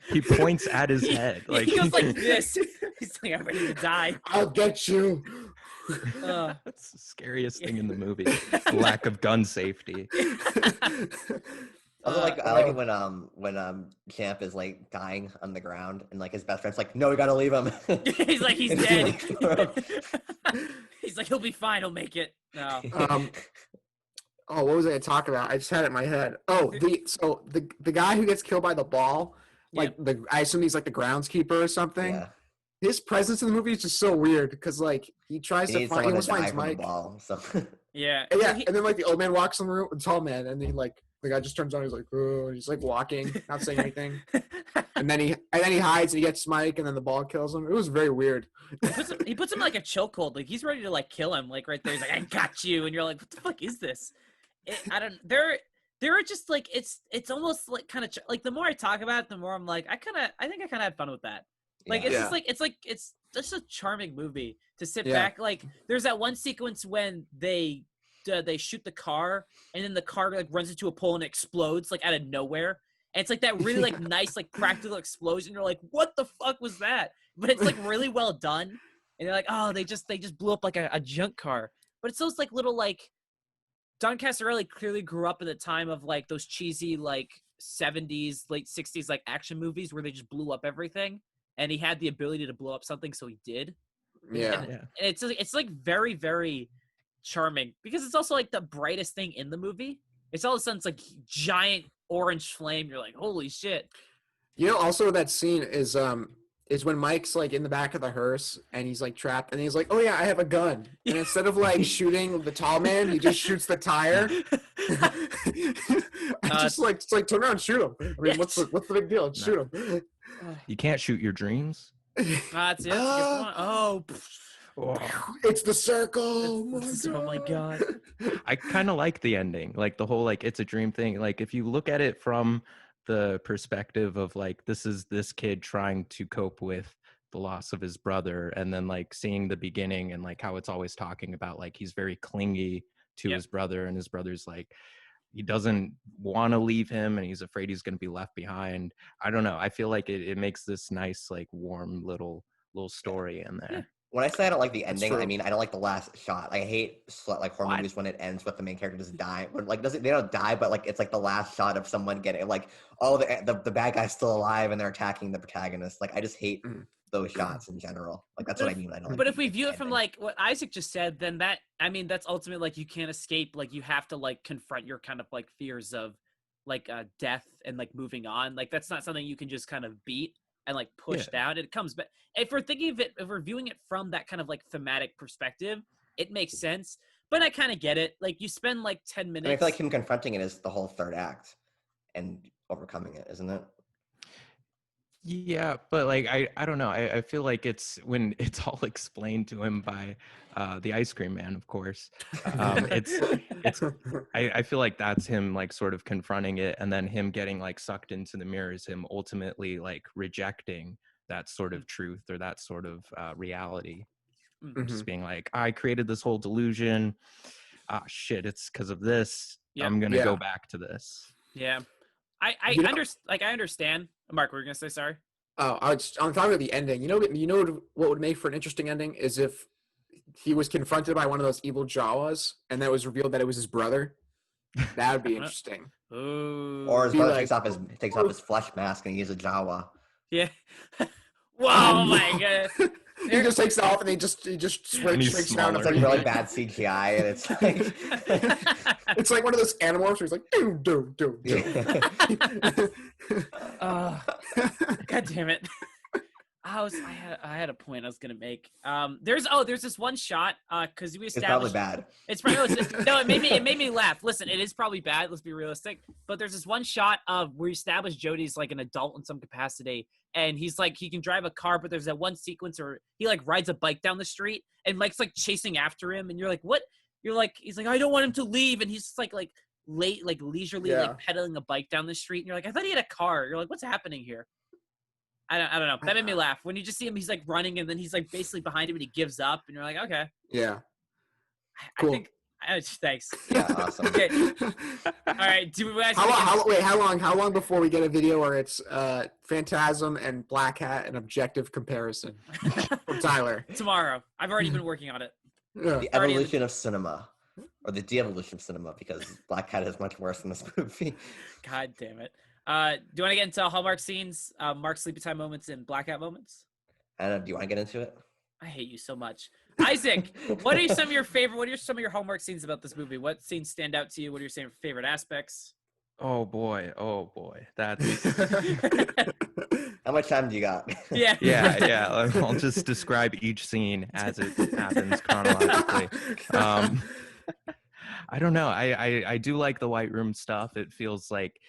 He points at his head. Like he goes like this. He's like, I'm ready to die. I'll get you. That's the scariest thing in the movie. The lack of gun safety. I like it when Champ is like dying on the ground and like his best friend's like, no, we gotta leave him. He's like, he's dead. He's like, he'll be fine. He'll make it. No. Oh, what was I talking about? I just had it in my head. Oh, the guy who gets killed by the ball, like I assume he's like the groundskeeper or something. Yeah. His presence in the movie is just so weird because like he tries to find, he almost finds Mike. Ball, so. Yeah. And then like the old man walks in the room, the tall man, and he like the guy just turns on. He's like, oh, he's like walking, not saying anything, and then he hides and he gets Mike, and then the ball kills him. It was very weird. He puts him in, like a chokehold, like he's ready to like kill him, like right there. He's like, I got you, and you're like, what the fuck is this? I don't. There are just like it's almost like kind of like the more I talk about it, the more I'm like I think I kind of had fun with that. Like it's just like it's just a charming movie to sit back. Like there's that one sequence when they shoot the car and then the car like runs into a pole and explodes like out of nowhere. And it's like that really like nice like practical explosion. You're like, what the fuck was that? But it's like really well done. And you're like, oh, they just blew up like a junk car. But it's those like little like Don Casarelli clearly grew up in the time of like those cheesy like 70s, late 60s like action movies where they just blew up everything. And he had the ability to blow up something, so he did. And it's like very, very charming because it's also like the brightest thing in the movie. It's all of a sudden it's like giant orange flame. You're like, holy shit. You know, also that scene is when Mike's like in the back of the hearse and he's like trapped and he's like, oh yeah, I have a gun. And instead of like shooting the tall man, he just shoots the tire. Just like turn around and shoot him. I mean, what's the big deal? Shoot him. You can't shoot your dreams. That's it. Oh, it's the circle. Oh my god. I kind of like the ending, like the whole like it's a dream thing. Like if you look at it from the perspective of like this is this kid trying to cope with the loss of his brother, and then like seeing the beginning and like how it's always talking about like he's very clingy to his brother, and his brother's like he doesn't want to leave him and he's afraid he's going to be left behind. I don't know. I feel like it makes this nice, like warm little story in there. When I say I don't like the ending, I mean I don't like the last shot. I hate like horror movies when it ends with the main character just die. When like they don't die, but like it's like the last shot of someone getting like, oh, the bad guy's still alive and they're attacking the protagonist. Like I just hate those shots in general. Like that's what I mean. I don't. But if we view it from like what Isaac just said, then that I mean that's ultimately like you can't escape. Like you have to like confront your kind of like fears of like death and like moving on. Like that's not something you can just kind of beat and like push down. It comes back. If we're thinking of it, if we're viewing it from that kind of like thematic perspective, it makes sense. But I kind of get it. Like you spend like 10 minutes. I feel like him confronting it is the whole third act and overcoming it, isn't it? Yeah, but like I don't know. I feel like it's when it's all explained to him by the ice cream man, of course. I feel like that's him like sort of confronting it, and then him getting like sucked into the mirror is him ultimately like rejecting that sort of truth or that sort of reality. Just being like, I created this whole delusion. Shit, it's because of this. I'm gonna go back to this. Yeah. I understand. Mark, what were you gonna say? Sorry. Oh, I'm talking about the ending. You know what would make for an interesting ending is if he was confronted by one of those evil Jawas, and that was revealed that it was his brother. That would be interesting. Ooh. Or his brother takes off his flesh mask and he's a Jawa. Yeah. Whoa, my god. He just takes it off and he just shrinks down. It's like really bad CGI, and it's like it's like one of those animals where he's like do. God damn it. I had a point I was gonna make. There's this one shot because we established it's probably bad. It's probably no. It made me laugh. Listen, it is probably bad. Let's be realistic. But there's this one shot of where we established Jody's like an adult in some capacity, and he's like he can drive a car. But there's that one sequence where he like rides a bike down the street, and Mike's like chasing after him, and you're like, what? You're like, he's like, I don't want him to leave, and he's just like leisurely like pedaling a bike down the street, and you're like, I thought he had a car. You're like, what's happening here? I don't know. That made me laugh. When you just see him, he's like running, and then he's like basically behind him, and he gives up, and you're like, okay. Yeah. Cool. Thanks. Yeah, awesome. Okay. All right. Do we guys How long before we get a video where it's Phantasm and Black Hat an objective comparison from Tyler? Tomorrow. I've already been working on it. Yeah. The Already in the- evolution of cinema, or the de-evolution of cinema, because Black Cat is much worse than this movie. God damn it. Do you want to get into Hallmark scenes, Mark sleepy time moments, and blackout moments? And do you want to get into it? I hate you so much. Isaac, what are some of your Hallmark scenes about this movie? What scenes stand out to you? What are your favorite aspects? Oh boy. That's How much time do you got? Yeah. yeah. I'll just describe each scene as it happens chronologically. I don't know. I do like the White Room stuff. It feels like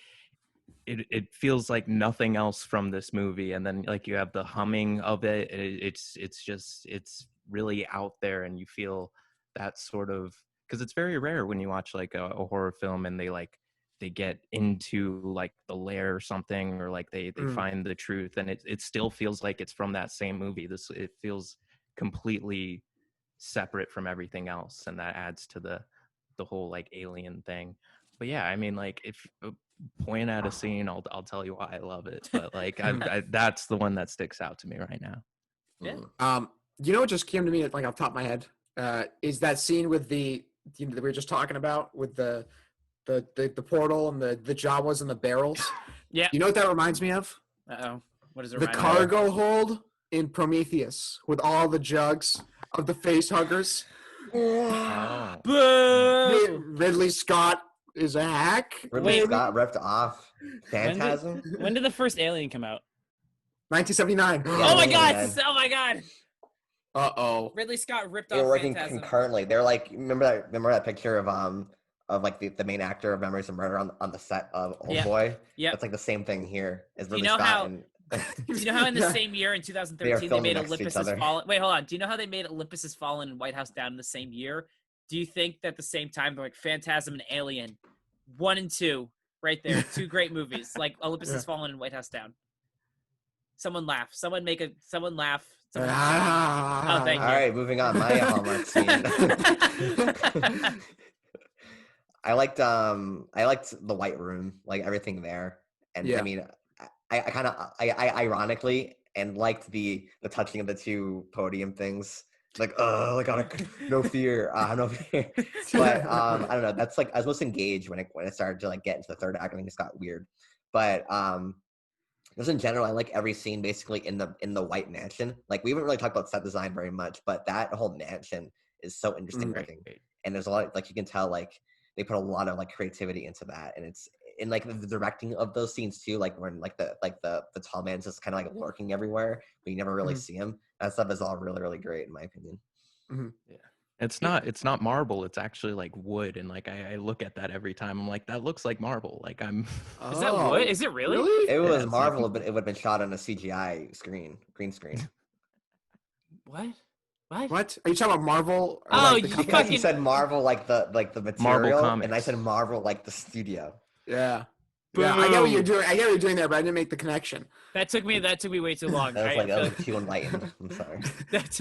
it feels like nothing else from this movie, and then like you have the humming of it. It's really out there, and you feel that sort of, because it's very rare when you watch like a horror film and they get into like the lair or something, or like they find the truth, and it still feels like it's from that same movie. It feels completely separate from everything else, and that adds to the whole like alien thing. But yeah, I mean, like if point at a scene, I'll tell you why I love it. But like that's the one that sticks out to me right now. Yeah. You know what just came to me like off the top of my head? Is that scene with that we were just talking about with the portal and the Jawas and the barrels? Yeah. You know what that reminds me of? Uh-oh. What is it? The remind me of? cargo hold in Prometheus with all the jugs of the face huggers. Oh. Boo! Ridley Scott is a hack. Ridley Wait. Scott ripped off Phantasm. When did the first Alien come out? 1979. Oh my god! man. Oh my god! Uh-oh. Ridley Scott ripped They were off working Phantasm. concurrently. They're like, remember that picture of like the main actor of Memories of Murder on the set of Old Yep. Boy? Yep. That's like the same thing here as Do you Ridley know Scott how- and Do you know how in the Yeah. same year in They 2013 are they filming made next to each Olympus Has other. Fallen? Wait, hold on. Do you know how they made Olympus Has Fallen and White House Down in the same year? Do you think that at the same time they're like Phantasm and Alien, 1 and 2, right there, two great movies like Olympus Has Fallen and White House Down? Someone laugh. Someone laugh. Someone Ah. Oh, thank All you. right, moving on. My Hallmark scene. I liked the White Room, like everything there, and Yeah. I mean, I kind of ironically and liked the touching of the two podium things. Like, oh, like no fear, no fear. But I don't know. That's like I was most engaged when it started to like get into the third act. I think it just got weird. But just in general, I like every scene basically in the White Mansion. Like we haven't really talked about set design very much, but that whole mansion is so interesting looking. And there's a lot of, like you can tell like they put a lot of like creativity into that, and it's in like the directing of those scenes too. Like when like the tall man's just kind of like lurking everywhere, but you never really see him. That stuff is all really really great in my opinion. Yeah. It's not marble. It's actually like wood, and like I look at that every time. I'm like, that looks like marble. Like I'm. Is that wood? Is it really? It was it's Marvel, like- but it would have been shot on a CGI green screen. What? What? Are you talking about Marvel? Or Oh, like the you company? Because fucking- you said Marvel like the material, and I Comics. said Marvel like the studio. Yeah. Yeah, I get what you're Boom. doing. I get what you're doing there, but I didn't make the connection. That took me way too long. That was right? like I feel that was too enlightened. I'm sorry. That's,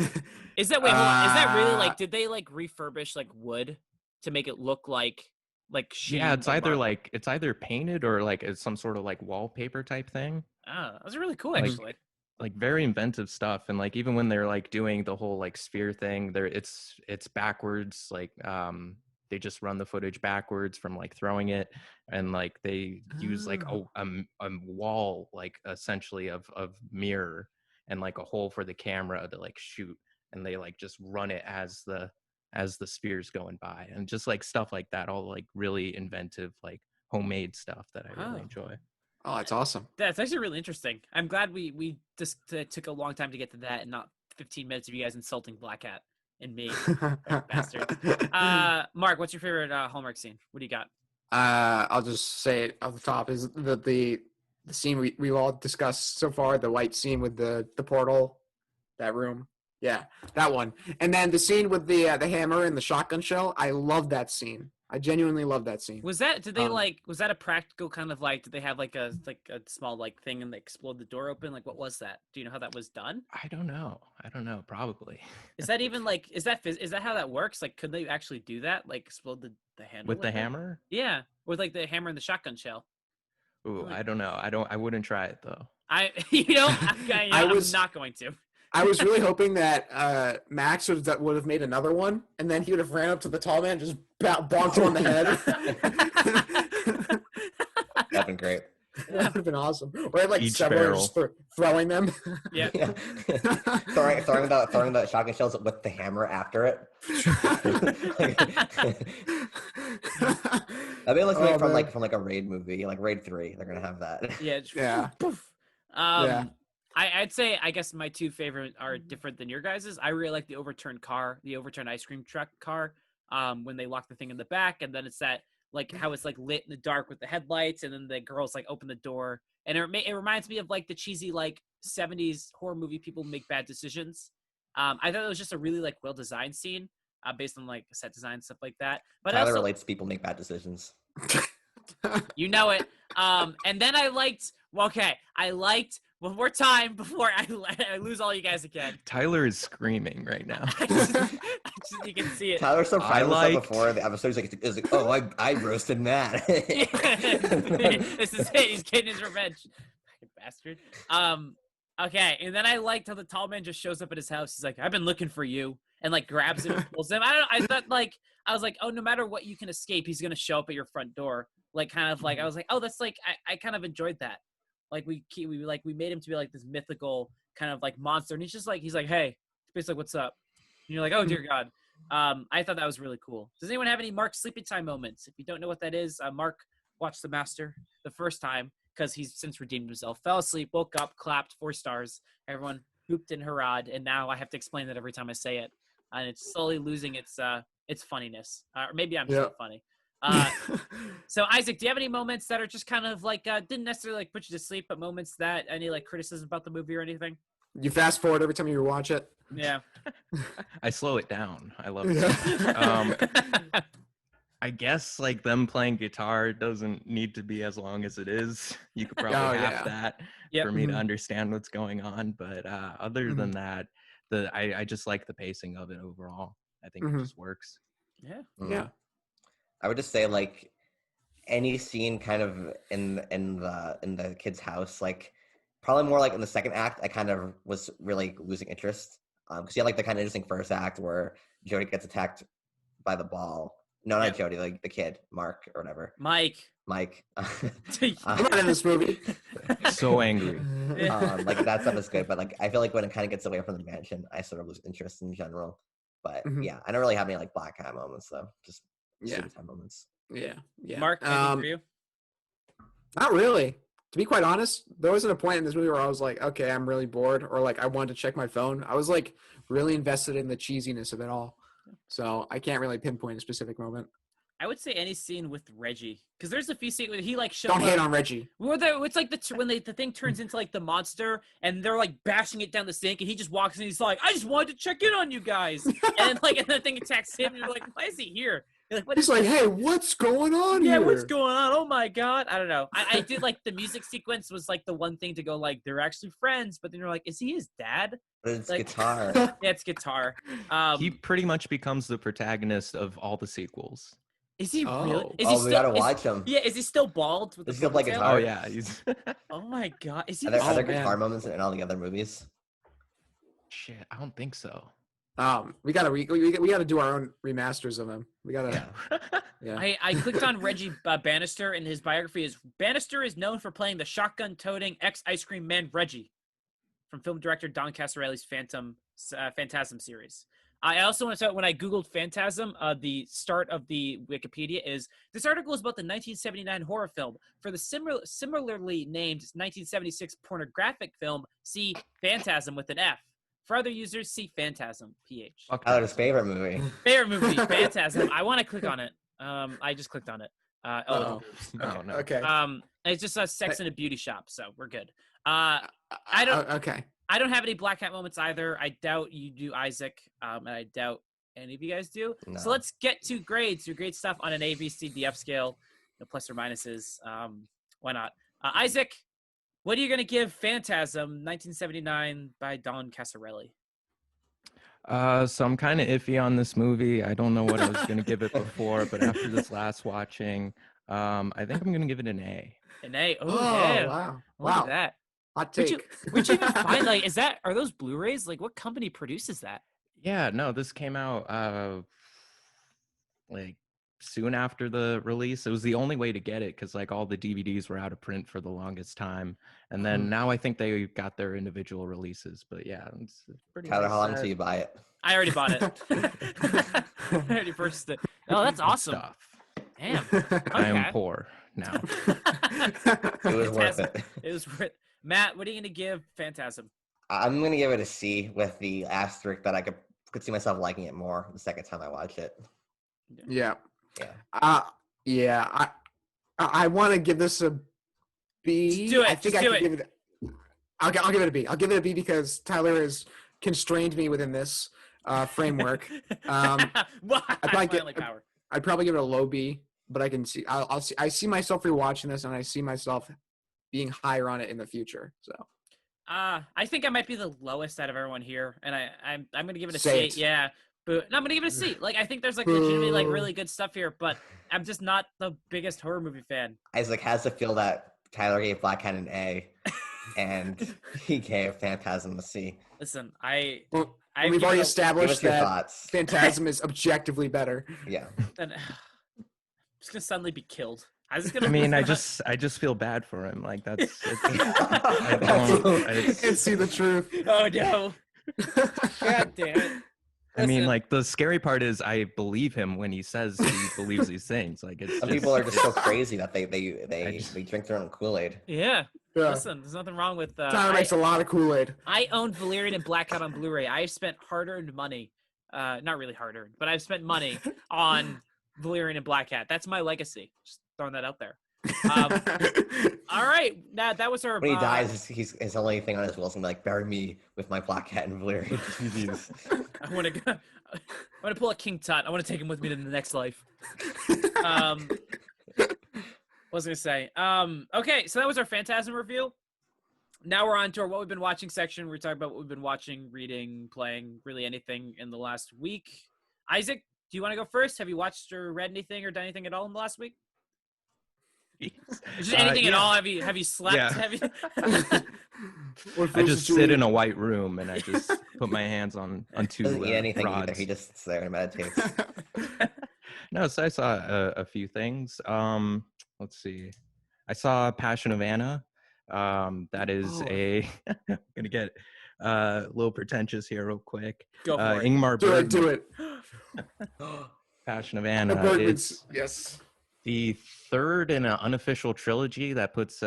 is that wait? Hold on. Is that really Uh, like? Did they like refurbish like wood to make it look like sheen? Yeah, it's either marble? like it's either painted or like it's some sort of like wallpaper type thing. Oh, that was really cool Like- actually. Like very inventive stuff, and like even when they're like doing the whole like sphere thing, it's backwards. Like they just run the footage backwards from like throwing it, and like they use like a wall like essentially of mirror and like a hole for the camera to like shoot, and they like just run it as the sphere's going by, and just like stuff like that, all like really inventive like homemade stuff that I really Oh. enjoy. Oh, that's awesome. That's actually really interesting. I'm glad we just took a long time to get to that and not 15 minutes of you guys insulting Black Hat and me. Bastards. Mark, what's your favorite Hallmark scene? What do you got? I'll just say it off the top is the scene we all discussed so far, the white scene with the portal, that room. Yeah, that one. And then the scene with the hammer and the shotgun shell, I love that scene. I genuinely love that scene. Was that? Did they Um, Was that a practical kind of like? Did they have like a small like thing and they explode the door open? Like, what was that? Do you know how that was done? I don't know. Probably. Is that even like? Is that how that works? Like, could they actually do that? Like, explode the handle With the it? hammer? Yeah, with like the hammer and the shotgun shell. Ooh, Like, I don't know. I wouldn't try it though. I'm not going to. I was really hoping that Max would have made another one, and then he would have ran up to the tall man and just bonked him on the head. That'd been great. That would have been awesome. Or like Each several barrel. just throwing them. Yeah. Yeah. throwing the shotgun shells with the hammer after it. I've been listening from a raid movie, like Raid 3. They're gonna have that. Yeah. Yeah. Poof. Yeah. I'd say I guess my two favorite are different than your guys's. I really like the overturned ice cream truck car. When they lock the thing in the back, and then it's that like how it's like lit in the dark with the headlights, and then the girls like open the door, and it reminds me of like the cheesy like 70s horror movie people make bad decisions. I thought it was just a really like well designed scene, based on like set design and stuff like that. But Tyler also, relates people make bad decisions. you know it. And then I liked one more time before I lose all you guys again. Tyler is screaming right now. You can see it. Tyler's so proud of himself liked- before the episode. He's like, oh, I roasted Matt. This is it. He's getting his revenge. Fucking bastard. Okay, and then I liked how the tall man just shows up at his house. He's like, I've been looking for you, and like grabs him and pulls him. I thought like I was like, oh, no matter what you can escape, he's gonna show up at your front door. Like kind of like I was like, oh, that's like I kind of enjoyed that. Like we made him to be like this mythical kind of like monster, and he's like, hey, basically like, what's up? And you're like, oh dear God. I thought that was really cool. Does anyone have any Mark sleeping time moments? If you don't know what that is, Mark watched The Master the first time because he's since redeemed himself. Fell asleep, woke up, clapped 4 stars. Everyone hooped and hurrahed, and now I have to explain that every time I say it, and it's slowly losing its funniness. Or maybe I'm so funny. So Isaac, do you have any moments that are just kind of like didn't necessarily like put you to sleep, but moments that any like criticism about the movie or anything? You fast forward every time you watch it. Yeah. I slow it down. I love it. I guess like them playing guitar doesn't need to be as long as it is. You could probably have that for me to understand what's going on. But other than that, I just like the pacing of it overall. I think it just works. Yeah. Yeah. I would just say like any scene kind of in the kid's house, like probably more like in the second act, I kind of was really losing interest. Because you had like the kind of interesting first act where Jody gets attacked by the ball. No, not Jody, like the kid, Mark or whatever. Mike. I'm not in this movie. So angry. Like that stuff is good, but like I feel like when it kind of gets away from the mansion, I sort of lose interest in general. But yeah, I don't really have any like black eye moments though. Just sleepy time moments. Yeah. Mark, anything for you? Not really. To be quite honest, there wasn't a point in this movie where I was like, okay, I'm really bored, or like I wanted to check my phone. I was like really invested in the cheesiness of it all. So I can't really pinpoint a specific moment. I would say any scene with Reggie, because there's a few scenes where he like shows Don't hate on Reggie. It's like when the thing turns into like the monster, and they're like bashing it down the sink, and he just walks in, and he's like, I just wanted to check in on you guys, and the thing attacks him, and you're like, why is he here? You're like, He's like, hey, what's going on here? Yeah, what's going on? Oh my God, I don't know. I did like the music sequence was like the one thing to go like they're actually friends, but then you're like, is he his dad? But it's Like- guitar. Yeah, it's guitar. He pretty much becomes the protagonist of all the sequels. Is he Oh. really? Is he We still, gotta is- watch him. Yeah, is he still bald? With Does the he still play ponytail? guitar? Oh yeah, he's Oh my God, is he? Are there Oh, guitar man. moments in all the other movies? shit. I don't think so. We gotta do our own remasters of him. We gotta. Yeah. I clicked on Reggie Bannister, and his biography is Bannister is known for playing the shotgun-toting ex-ice cream man Reggie from film director Don Casarelli's Phantasm series. I also want to say when I googled Phantasm, the start of the Wikipedia is this article is about the 1979 horror film. For the similarly named 1976 pornographic film, see Phantasm with an F. For other users, see Phantasm, PH. Tyler's favorite movie. Favorite movie, Phantasm. I want to click on it. I just clicked on it. Uh-oh. Oh no. Okay. It's just a sex in a beauty shop, so we're good. I don't. Okay. I don't have any Black Hat moments either. I doubt you do, Isaac, and I doubt any of you guys do. No. So let's get to grades. Your grade stuff on an A, B, C, D, F scale, no plus or minuses. Why not? Isaac, what are you going to give Phantasm 1979 by Don Casarelli? So I'm kind of iffy on this movie. I don't know what I was going to give it before, but after this last watching, I think I'm going to give it an A. An A. Oh, Oh, yeah. wow. Look Wow. at that. Hot Where'd take. you even find, like, are those Blu-rays? Like, what company produces that? Yeah, no, this came out like soon after the release. It was the only way to get it because like all the DVDs were out of print for the longest time, and then now I think they got their individual releases. But yeah, it's pretty. Tyler, nice how long set. till you buy it? I already bought it. I already purchased it. Oh, that's Good awesome. stuff. Damn. I am Okay. poor now. It was worth Phantasm. it. It was worth. Matt, what are you gonna give Phantasm? I'm gonna give it a C with the asterisk that I could see myself liking it more the second time I watch it. Yeah. Yeah. Yeah. I want to give this a B. Just do it. I think Just I do could it. give it. I'll give it a B. I'll give it a B because Tyler has constrained me within this framework. Well, I'd that's probably my get- only power. I'd probably give it a low B, but I can see. I see myself rewatching this, and I see myself being higher on it in the future. So I think I might be the lowest out of everyone here, and I'm gonna give it a Say C. it. Yeah, but no, I'm gonna give it a C. Like I think there's like legitimately like Boo. really good stuff here, but I'm just not the biggest horror movie fan. Isaac has to feel that Tyler gave Black Hat an A, and he gave Phantasm a C. Listen, well, I we've give already it a- Give established us your that thoughts. Phantasm is objectively better. Yeah. then I'm just gonna suddenly be killed. I was just gonna. I mean, I just feel bad for him. Like that's. I Absolutely. don't. You can see the truth. Oh no! God damn it! I mean, Listen. like the scary part is I believe him when he says he believes these things. Like it's Some people are just so crazy that they just- drink their own Kool-Aid. Yeah. Yeah. Listen, there's nothing wrong with. Tyler makes a lot of Kool-Aid. I own Valerian and Blackout on Blu-ray. I've spent hard-earned money, not really hard-earned, but I've spent money on Valerian and Black Hat. That's my legacy. Just throwing that out there. All right, now that was our. When he dies, his only thing on his will is gonna be like, bury me with my Black Hat and Valerian DVDs. I want to pull a King Tut. I want to take him with me to the next life. What was I gonna say? Okay, so that was our Phantasm review. Now we're on to our what we've been watching section. We're talking about what we've been watching, reading, playing, really anything in the last week. Isaac, do you want to go first? Have you watched or read anything or done anything at all in the last week? Just anything at yeah. all? Have you slept? Yeah. Have you? I just sit in a white room and I just put my hands on two Doesn't eat anything rods. either. He just sits there and meditates. No, so I saw a few things. Let's see. I saw Passion of Anna. That is I'm gonna get a little pretentious here real quick. Go for it. Ingmar Do it. Bergman, Do it. Passion of The Anna. Bergmans. It's Yes. the third in an unofficial trilogy that puts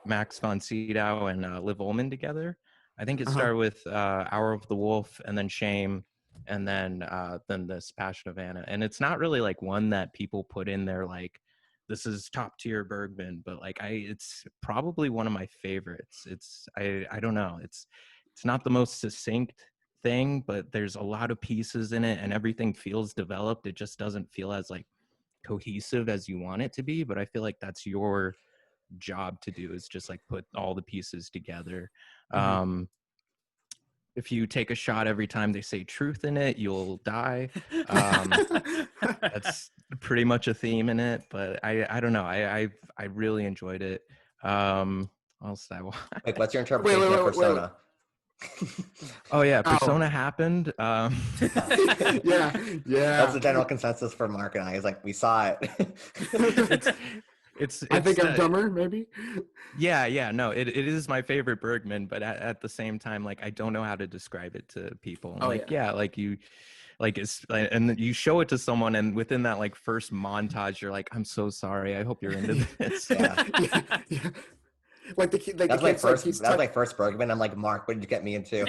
Max von Sydow and Liv Ullmann together. I think it started with Hour of the Wolf and then Shame and then this Passion of Anna. And it's not really like one that people put in there like this is top tier Bergman, but like it's probably one of my favorites. I don't know. It's not the most succinct thing, but there's a lot of pieces in it and everything feels developed. It just doesn't feel as like cohesive as you want it to be, but I feel like that's your job to do is just like put all the pieces together. If you take a shot every time they say truth in it, you'll die. That's pretty much a theme in it, but I don't know. I really enjoyed it. What else did I watch? Like, what's your interpretation of Persona? Oh yeah, Persona happened. Yeah. That's the general consensus for Mark and I. Is like we saw it. It's I think I'm dumber, maybe. Yeah, no, it is my favorite Bergman, but at the same time, like I don't know how to describe it to people. Like you, like it's and you show it to someone, and within that like first montage, you're like, I'm so sorry. I hope you're into this. Yeah. Yeah. Like the kid, like That's the my kid's like first. he's That was my first Bergman. I'm like, Mark, what did you get me into?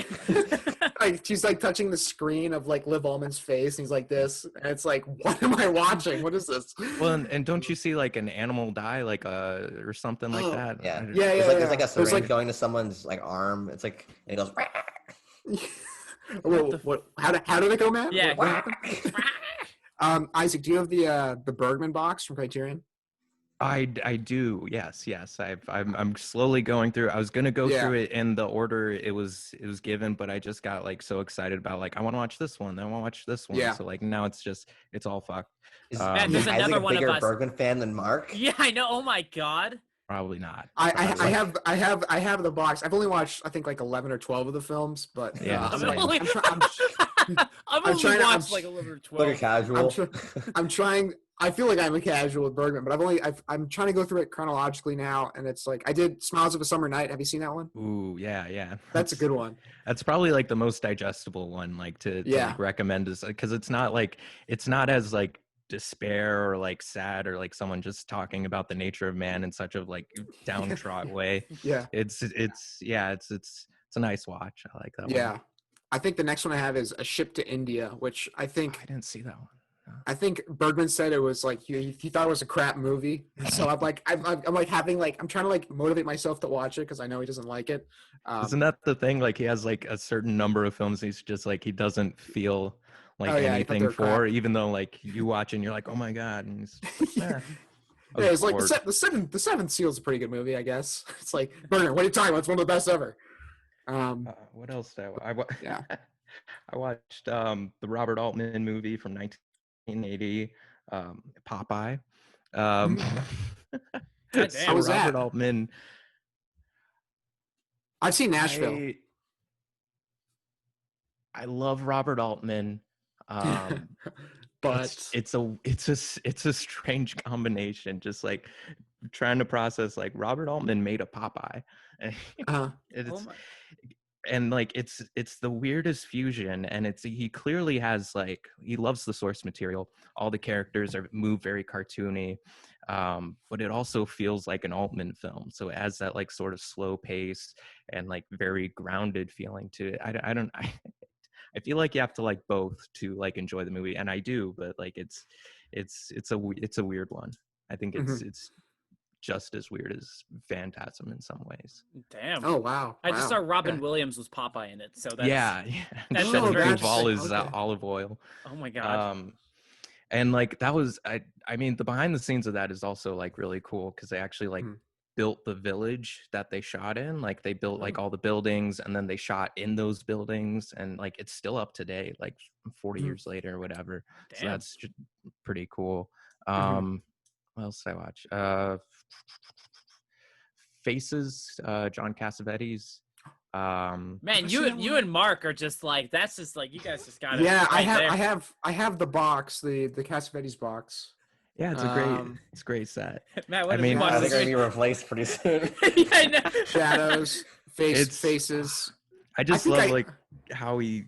like she's like touching the screen of like Liv Ullmann's face, and he's like this, and it's like, what am I watching? What is this? Well, and don't you see like an animal die, like or something like that? Yeah. Yeah, There's like a There's, syringe like- going to someone's like arm. It's like and it goes. What? How did it go, Matt? Yeah. What happened? Isaac, do you have the Bergman box from Criterion? I do. Yes. I'm slowly going through. I was gonna go Yeah. through it in the order it was given, but I just got like so excited about like I want to watch this one, I want to watch this one. Yeah. So like now it's all fucked. Man, there's Is another Isaac a one of bigger us. Bergman fan than Mark? Yeah, I know. Oh my god. Probably not. I have the box. I've only watched I think like 11 or 12 of the films, but Yeah, I've same. only, I've only trying to- watched like 11 or 12. Twitter casual. I'm trying. I feel like I'm a casual with Bergman, but I'm trying to go through it chronologically now, and it's like I did Smiles of a Summer Night. Have you seen that one? Ooh, yeah. That's a good one. That's probably like the most digestible one, like to like recommend, is because it's not as like despair or like sad or like someone just talking about the nature of man in such a like downtrodden way. Yeah. It's a nice watch. I like that one. Yeah. I think the next one I have is A Ship to India, which I I think didn't see that one. I think Bergman said it was like he thought it was a crap movie. So I'm like having like I'm trying to like motivate myself to watch it because I know he doesn't like it. Isn't that the thing? Like he has like a certain number of films he's just like he doesn't feel like Oh, yeah, he thought anything they were for, crap. even though like you watch and you're like, oh my god, and he's Yeah, I was it's like bored. the Seventh Seal is a pretty good movie, I guess. It's like Bergman, what are you talking about? It's one of the best ever. What else did I watch? Yeah. I watched the Robert Altman movie from 1980, Popeye. God So damn. How was that? Robert Altman. I've seen Nashville. I love Robert Altman. But it's a strange combination. Just like trying to process like Robert Altman made a Popeye. It's Oh my. and like it's the weirdest fusion, and he clearly has like he loves the source material. All the characters move very cartoony, but it also feels like an Altman film, so it has that like sort of slow pace and like very grounded feeling to it. I feel like you have to like both to like enjoy the movie, and I do, but like it's a weird one. I think it's just as weird as Phantasm in some ways. Damn. oh wow. I just saw Robin Okay. Williams was Popeye in it, so that's Yeah. That's Shelley very Duvall interesting. is Okay. olive oil. Oh my god. And like that was I mean the behind the scenes of that is also like really cool because they actually like built the village that they shot in. Like they built like all the buildings, and then they shot in those buildings, and like it's still up to date like 40 years later or whatever. Damn. So that's just pretty cool. What else did I watch? Faces, John Cassavetes. Man, I've you seen that you one. and Mark are just like that's just like you guys just got it. Yeah, right there. I have the box, the Cassavetes box. Yeah, it's a great set. Matt, what I have you mean, watched I think this I'm week? gonna be replaced pretty soon. Yeah, I know. Shadows, It's- faces. I just think love I- like how he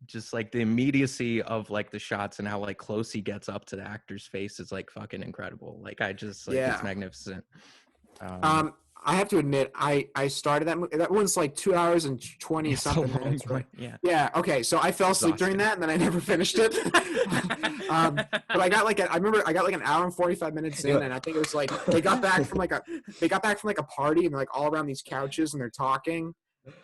just like the immediacy of like the shots and how like close he gets up to the actor's face is like fucking incredible. Like I just like Yeah. it's magnificent. I have to admit, I started that movie. That one's like 2 hours and 20 it's so something long, minutes. Right? yeah. Yeah. Okay. So I fell asleep during that, and then I never finished it. But I got like I remember I got like an hour and 45 minutes in, and I think it was like they got back from like a party, and they're like all around these couches, and they're talking.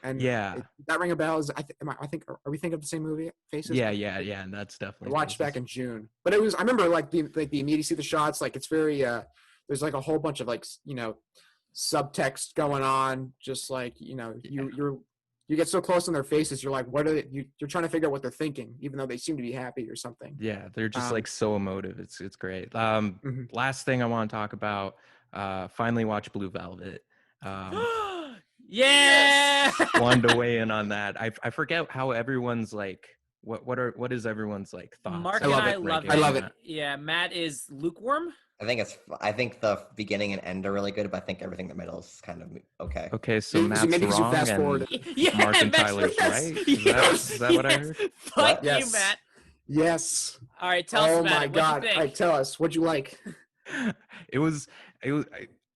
And Yeah. that ring a bell. Is I think are we thinking of the same movie? Faces. Yeah, and that's I definitely watched Faces. back in June, but it was I remember like the immediacy of the shots. Like it's very there's like a whole bunch of like subtext going on. Just like you get so close on their faces, you're like, what are they, you're trying to figure out what they're thinking, even though they seem to be happy or something. Yeah, they're just like so emotive. It's great. Mhm. Last thing I want to talk about. Finally watched Blue Velvet. Yeah. Wanted to weigh in on that. I forget how everyone's like. What is everyone's like thoughts? Mark I and love I it. love it. I love it. Yeah, Matt is lukewarm. I think the beginning and end are really good, but I think everything in the middle is kind of okay. Okay, so So Matt's maybe you should wrong fast and forward. Yeah, Mark and Matt's- Tyler's yes, right. yes, Is that what I yes. heard? Fuck What? you, Yes. Matt. Yes. All right, tell us Oh about my it. God. What'd you All right, think? tell us. What'd you like?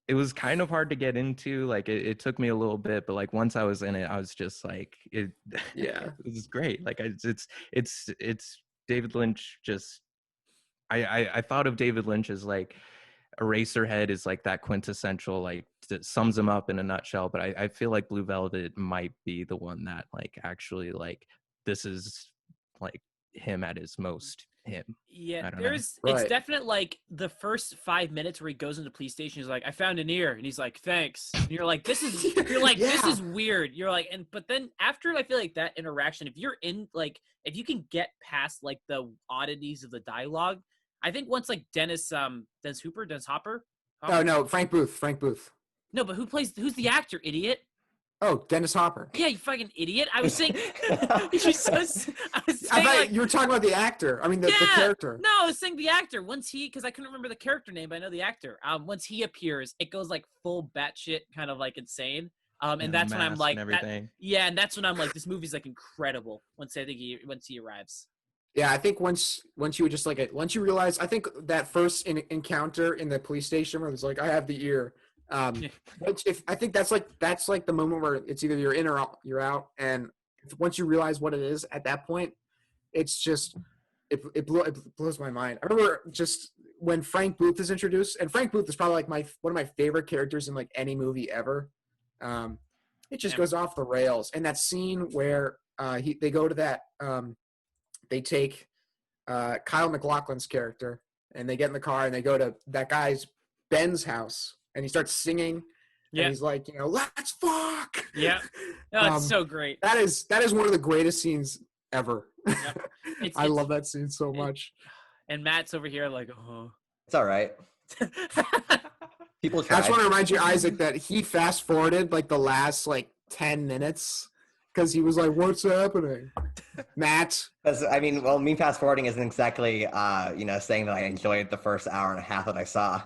It was kind of hard to get into. Like it took me a little bit, but like once I was in it, I was just like it. Yeah. It was great. Like it's David Lynch. Just I thought of David Lynch as like Eraserhead is like that quintessential like just sums him up in a nutshell. But I feel like Blue Velvet might be the one that like actually like this is like him at his most him. Yeah, I don't know. it's Right. definite like the first 5 minutes where he goes into the police station, he's like, I found an ear, and he's like, thanks. And you're like, this is this Yeah. is weird. You're like, but then after I feel like that interaction, if you're in like if you can get past like the oddities of the dialogue, I think once like Dennis Hopper. Oh no, Frank Booth. No, but who's the actor, idiot? Oh, Dennis Hopper. Yeah, you fucking idiot. I was saying I thought you were talking about the actor. I mean, the character. No, I was saying the actor. Once because I couldn't remember the character name, but I know the actor. Once he appears, it goes like full batshit, kind of like insane. And that's when I'm like, everything. and that's when I'm like, this movie's like incredible. Once he arrives. Yeah, I think once you would just like once you realize, I think that first encounter in the police station where it's like, I have the ear. I think that's like the moment where it's either you're in or you're out, and once you realize what it is at that point, it's just it blows my mind. I remember just when Frank Booth is introduced, and Frank Booth is probably like one of my favorite characters in like any movie ever. It just goes off the rails, and that scene where they go to that they take Kyle MacLachlan's character and they get in the car and they go to that guy's Ben's house. And he starts singing, and he's like, let's fuck. Yeah, no, it's so great. That is one of the greatest scenes ever. Yep. I love that scene so much. And Matt's over here like, oh. It's all right. People try. I just want to remind you, Isaac, that he fast forwarded like the last like 10 minutes because he was like, "What's happening, Matt?" I mean, well, me fast forwarding isn't exactly, saying that I enjoyed the first hour and a half that I saw.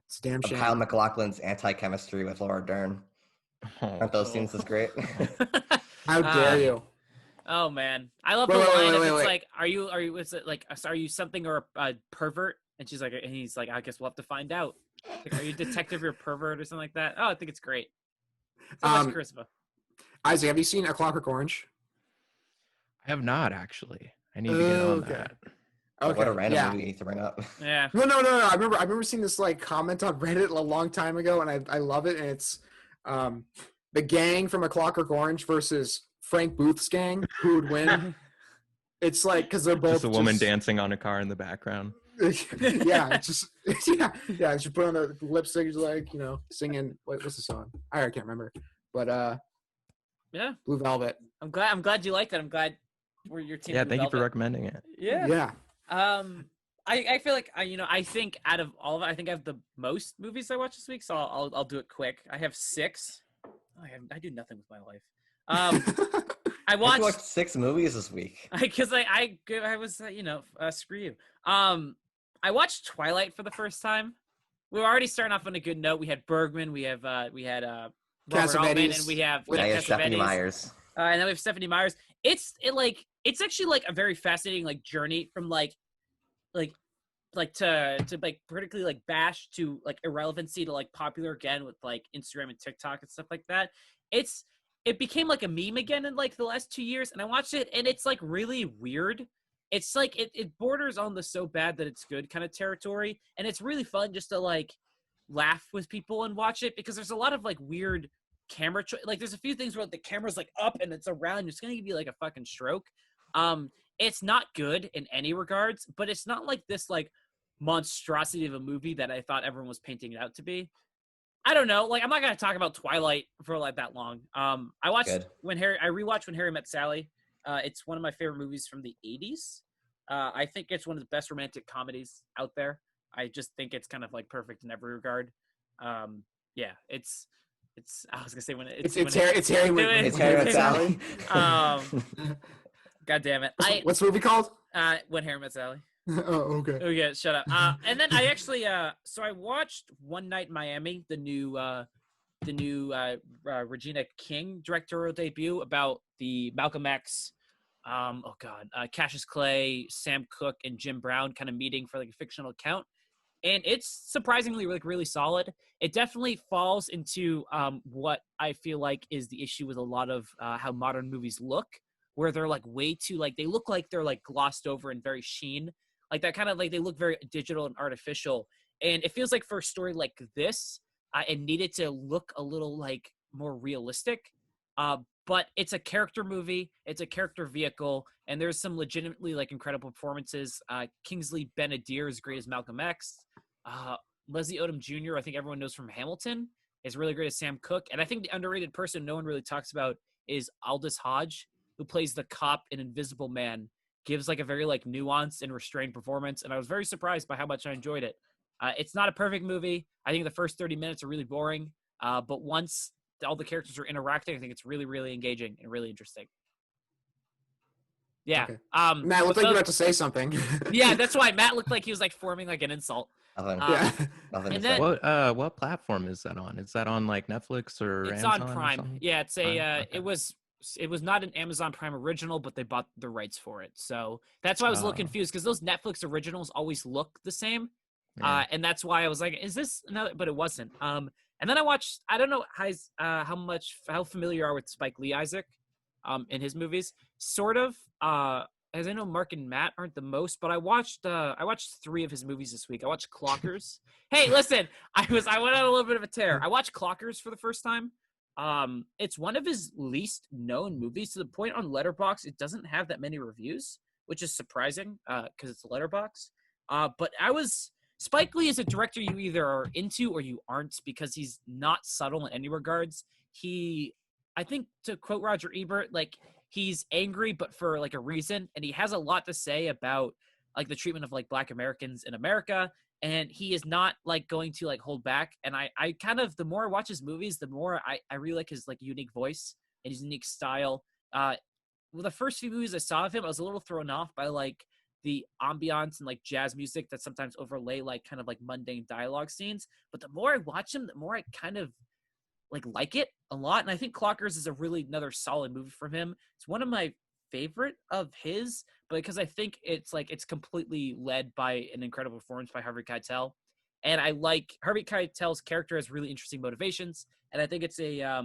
It's a damn shame. Kyle MacLachlan's anti-chemistry with Laura Dern. Aren't those scenes as great? How dare you? Oh man, I love the line of it's like, are you something or a pervert? And she's like, and he's like, I guess we'll have to find out. Like, are you a detective or a pervert or something like that? Oh, I think it's great. So much charisma. Isaac, have you seen A Clockwork Orange? I have not actually. I need to get on that. Okay. What a random movie to bring up. Yeah. No. I remember seeing this like comment on Reddit a long time ago, and I love it. And it's the gang from A Clockwork Orange versus Frank Booth's gang. Who would win? It's like because they're both just a woman dancing on a car in the background. Yeah. She put on the lipstick, like singing. What's the song? I can't remember. But yeah, Blue Velvet. I'm glad you liked it. I'm glad we're your team. Yeah, Blue thank Velvet. you for recommending it. Yeah. I feel like I think out of all of it, I think I have the most movies I watched this week, so I'll do it quick. I have 6. I do nothing with my life. I watched 6 movies this week because I was screw you. I watched Twilight for the first time. We were already starting off on a good note. We had Bergman, we had Robert Altman, and we have Stephanie Myers. And then we have Stephanie Myers. It's actually like a very fascinating like journey from like to like particularly like bash to like irrelevancy to like popular again with like Instagram and TikTok and stuff like that. It became like a meme again in like the last 2 years, and I watched it and it's like really weird. It's like it borders on the so bad that it's good kind of territory, and it's really fun just to like laugh with people and watch it because there's a lot of like weird camera like there's a few things where the camera's like up and it's around, it's gonna give you like a fucking stroke. It's not good in any regards, but it's not like this like monstrosity of a movie that I thought everyone was painting it out to be. I don't know, like I'm not gonna talk about Twilight for like that long. I watched I rewatched When Harry Met Sally. It's one of my favorite movies from the 80s. I think it's one of the best romantic comedies out there. I just think it's kind of like perfect in every regard. Yeah, it's. I was gonna say it's Harry Met Sally. God damn it! What's the movie called? When Harry Met Sally. Oh, okay. Oh yeah, shut up. And then I actually so I watched One Night in Miami, the new Regina King directorial debut about the Malcolm X. Cassius Clay, Sam Cooke, and Jim Brown kind of meeting for like a fictional account. And it's surprisingly like really solid. It definitely falls into what I feel like is the issue with a lot of how modern movies look, where they're like way too like they look like they're like glossed over and very sheen, like that kind of like they look very digital and artificial. And it feels like for a story like this, it needed to look a little like more realistic. But it's a character movie. It's a character vehicle. And there's some legitimately like incredible performances. Kingsley Ben-Adir is great as Malcolm X. Leslie Odom Jr., I think everyone knows from Hamilton, is really great as Sam Cooke. And I think the underrated person no one really talks about is Aldous Hodge, who plays the cop in Invisible Man. Gives like a very like nuanced and restrained performance. And I was very surprised by how much I enjoyed it. It's not a perfect movie. I think the first 30 minutes are really boring. But once all the characters are interacting, I think it's really, really engaging and really interesting. Yeah. Okay. Matt, looked like you were about to say something. Yeah, that's why Matt looked like he was like forming like an insult. Yeah. Nothing and to then- say. What platform is that on? Is that on like Netflix or It's Amazon on or Prime. something? Yeah, it's a Prime? Okay. it was not an Amazon Prime original, but they bought the rights for it. So that's why I was a little Oh. confused because those Netflix originals always look the same. Yeah. And that's why I was like, is this another? But it wasn't. And then I watched, I don't know how familiar you are with Spike Lee Isaac in his movies. Sort of. As I know Mark and Matt aren't the most, but I watched 3 of his movies this week. I watched Clockers. Hey, listen, I went on a little bit of a tear. I watched Clockers for the first time. It's one of his least known movies to the point on Letterboxd it doesn't have that many reviews, which is surprising because it's Letterboxd. But Spike Lee is a director you either are into or you aren't because he's not subtle in any regards. I think to quote Roger Ebert, like he's angry, but for like a reason. And he has a lot to say about like the treatment of like Black Americans in America. And he is not like going to like hold back. And I kind of, the more I watch his movies, the more I really like his like unique voice and his unique style. Well, the first few movies I saw of him, I was a little thrown off by like the ambiance and like jazz music that sometimes overlay like kind of like mundane dialogue scenes. But the more I watch him, the more I kind of like it a lot. And I think Clockers is another solid movie from him. It's one of my favorite of his, but because I think it's completely led by an incredible performance by Harvey Keitel. And I like Harvey Keitel's character has really interesting motivations. And I think it's I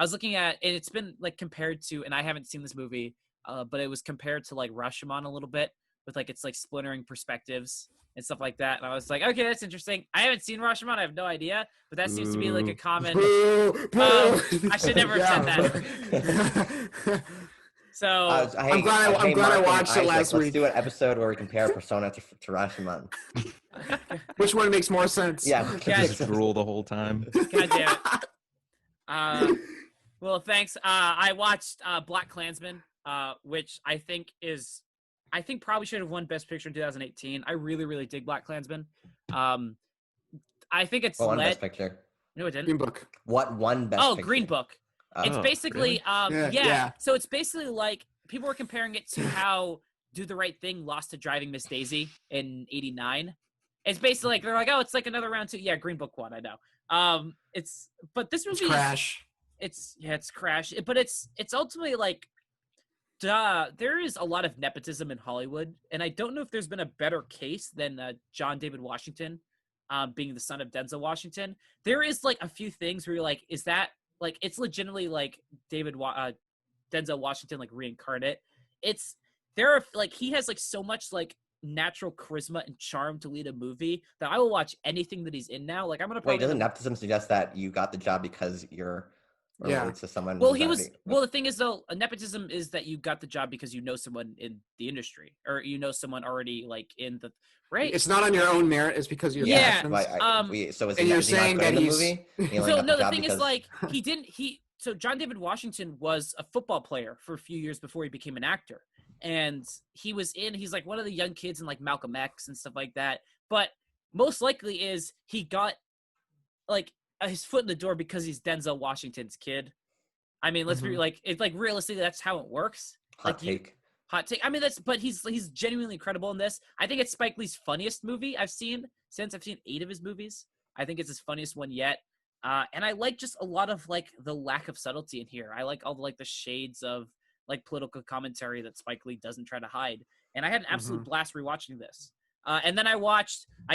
was looking at, and it's been like compared to, and I haven't seen this movie, but it was compared to like Rashomon a little bit with like, it's like splintering perspectives and stuff like that. And I was like, okay, that's interesting. I haven't seen Rashomon. I have no idea, but that seems to be like a common, I should never have said that. So I'm glad I watched it last Let's week. do an episode where we compare Persona to Rashomon. Which one makes more sense? Yeah. Just drool the whole time. God damn it. Well, thanks. I watched Black Klansman, which I think probably should have won Best Picture in 2018. I really, really dig Black Klansman. I think it's What won led. Best Picture? No, it didn't. Green Book. What won Best Picture? Green Book. It's Oh, basically, really? Yeah. So it's basically like people were comparing it to how Do the Right Thing lost to Driving Miss Daisy in '89. It's basically like they're like, oh, it's like another round 2. Yeah, Green Book won. I know. But this movie It's Crash. It's Crash. But it's ultimately like, there is a lot of nepotism in Hollywood, and I don't know if there's been a better case than John David Washington, being the son of Denzel Washington. There is like a few things where you're like, is that like it's legitimately like Denzel Washington like reincarnate? There are like he has like so much like natural charisma and charm to lead a movie that I will watch anything that he's in now. Like I'm gonna probably Wait, doesn't nepotism suggest that you got the job because you're related to someone? Well, who's the thing is though, nepotism is that you got the job because you know someone in the industry or you know someone already like in the right. It's not on your own merit. It's because you're Yeah. so is and he, you're is he not saying good in that the he's- movie? He only So got no, the job thing is because- like so John David Washington was a football player for a few years before he became an actor. And he's like one of the young kids in like Malcolm X and stuff like that. But most likely is he got like his foot in the door because he's Denzel Washington's kid. I mean, let's be like, it's like realistically, that's how it works. Hot take. I mean, but he's genuinely incredible in this. I think it's Spike Lee's funniest movie I've seen since I've seen 8 of his movies. I think it's his funniest one yet. And I like just a lot of like the lack of subtlety in here. I like all the, like the shades of like political commentary that Spike Lee doesn't try to hide. And I had an absolute blast rewatching this. And then I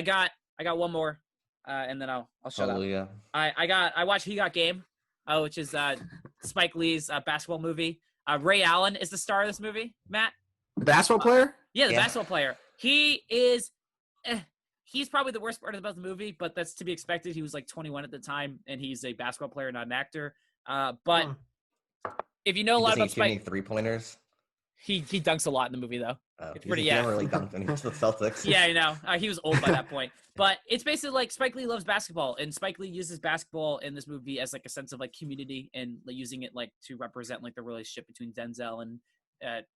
got one more, and then I'll shut Hallelujah. up. I watched He Got Game, which is Spike Lee's basketball movie. Ray Allen is the star of this movie. Matt, The basketball player? yeah, the Yeah. basketball player. He is. he's probably the worst part about the movie, but that's to be expected. He was like 21 at the time, and he's a basketball player, not an actor. But if you know a lot about Spike, 3-pointers. he dunks a lot in the movie, though. It's pretty, He never really dunked when he was with the Celtics. Yeah, I know. He was old by that point. But it's basically like Spike Lee loves basketball, and Spike Lee uses basketball in this movie as like a sense of like community, and like, using it like to represent like the relationship between Denzel and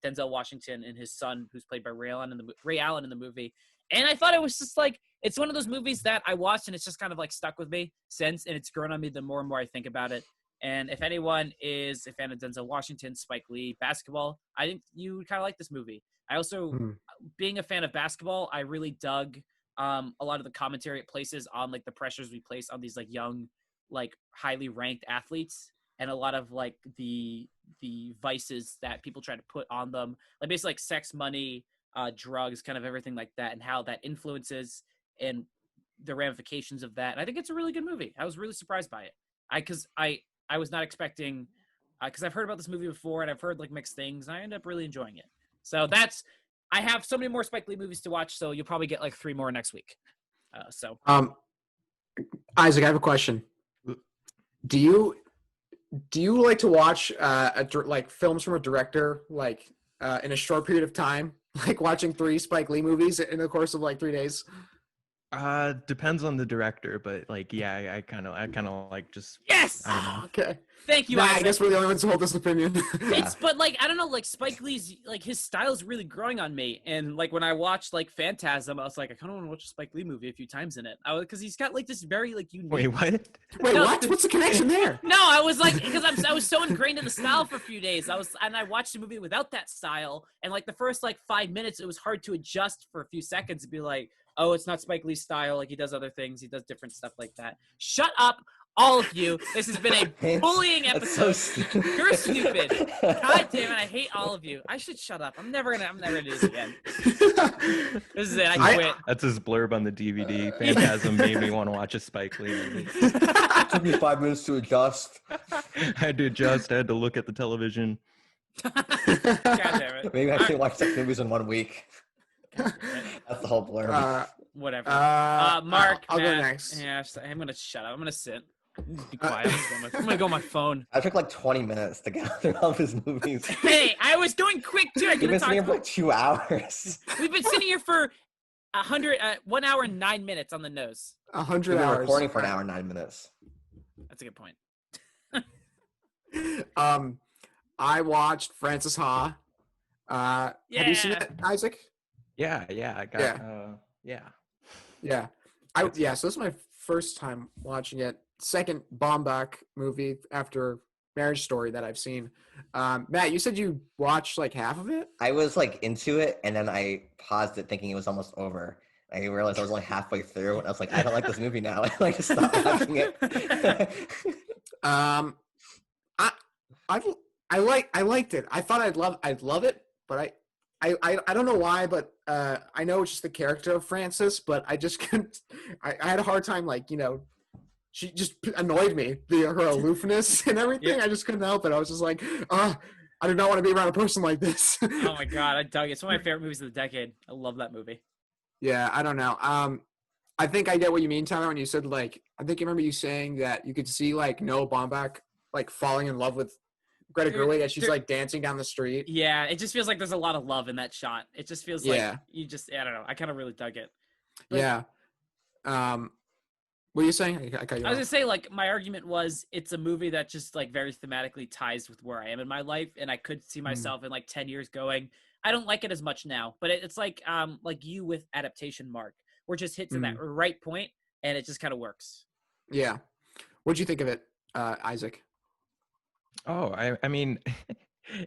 Denzel Washington and his son, who's played by Ray Allen in the movie. And I thought it was just like, it's one of those movies that I watched and it's just kind of like stuck with me since, and it's grown on me the more and more I think about it. And if anyone is a fan of Denzel Washington, Spike Lee, basketball, I think you would kind of like this movie. I also, being a fan of basketball, I really dug a lot of the commentary it places on like the pressures we place on these like young, like highly ranked athletes, and a lot of like the vices that people try to put on them, like basically like sex, money, drugs, kind of everything like that, and how that influences and the ramifications of that. And I think it's a really good movie. I was really surprised by it. Because I was not expecting, because I've heard about this movie before and I've heard like mixed things, and I ended up really enjoying it. So I have so many more Spike Lee movies to watch, so you'll probably get like 3 more next week. Isaac, I have a question. Do you like to watch like films from a director like in a short period of time, like watching 3 Spike Lee movies in the course of like 3 days? Depends on the director, but like, yeah, I kind of like just. Yes. I don't know. Okay. Thank you. I guess we're the only ones who hold this opinion. But like, I don't know, like Spike Lee's, like his style is really growing on me. And like when I watched like Phantasm, I was like, I kind of want to watch a Spike Lee movie a few times in it. Because he's got like this very like unique. Wait, what? Wait, what? What's the connection there? No, I was like, because I was so ingrained in the style for a few days. I watched a movie without that style, and like the first like 5 minutes, it was hard to adjust for a few seconds to be like, oh, it's not Spike Lee's style. Like he does other things. He does different stuff like that. Shut up, all of you. This has been a bullying episode. You're stupid. God damn it. I hate all of you. I should shut up. I'm never gonna do this again. This is it. I quit. That's his blurb on the DVD. Phantasm made me want to watch a Spike Lee movie. It took me 5 minutes to adjust. I had to adjust. I had to look at the television. God damn it. Maybe I should watch 6 movies in 1 week. That's the whole blurb. Whatever. I'll Mark, go Matt, next. Yeah, I'm gonna shut up. I'm gonna sit. Just be quiet. I'm gonna go on my phone. I took like 20 minutes to get through all of his movies. Hey, I was doing quick too. We've been sitting here for like 2 hours. We've been sitting here for 1 hour and 9 minutes on the nose. 100 We've been hours. recording for 1 hour and 9 minutes. That's a good point. I watched Francis Ha. Have you seen it, Isaac? Yeah, I got. Yeah. So this is my first time watching it. Second Baumbach movie after Marriage Story that I've seen. Matt, you said you watched like half of it? I was like into it, and then I paused it thinking it was almost over. I realized I was only halfway through, and I was like, I don't like this movie now. I like to stop watching it. I liked it. I thought I'd love it, but I don't know why, but I know it's just the character of Frances, but I just couldn't. I had a hard time, like, she just annoyed me, her aloofness and everything. Yeah. I just couldn't help it. I was just like, I do not want to be around a person like this. Oh my god, I dug it. It's one of my favorite movies of the decade. I love that movie. Yeah, I don't know. I think I get what you mean, Tyler, when you said, like, I think I remember you saying that you could see, like, Noah Baumbach, like, falling in love with Greta Gerwig as she's, like, dancing down the street. Yeah, it just feels like there's a lot of love in that shot. It just feels like you just, I don't know. I kind of really dug it. But, yeah. What are you saying? I was going to say, like, my argument was it's a movie that just, like, very thematically ties with where I am in my life, and I could see myself in, like, 10 years going, I don't like it as much now, but it's like you with adaptation, Mark, where it just hits at that right point, and it just kind of works. Yeah. What'd you think of it, Isaac? Oh, I mean,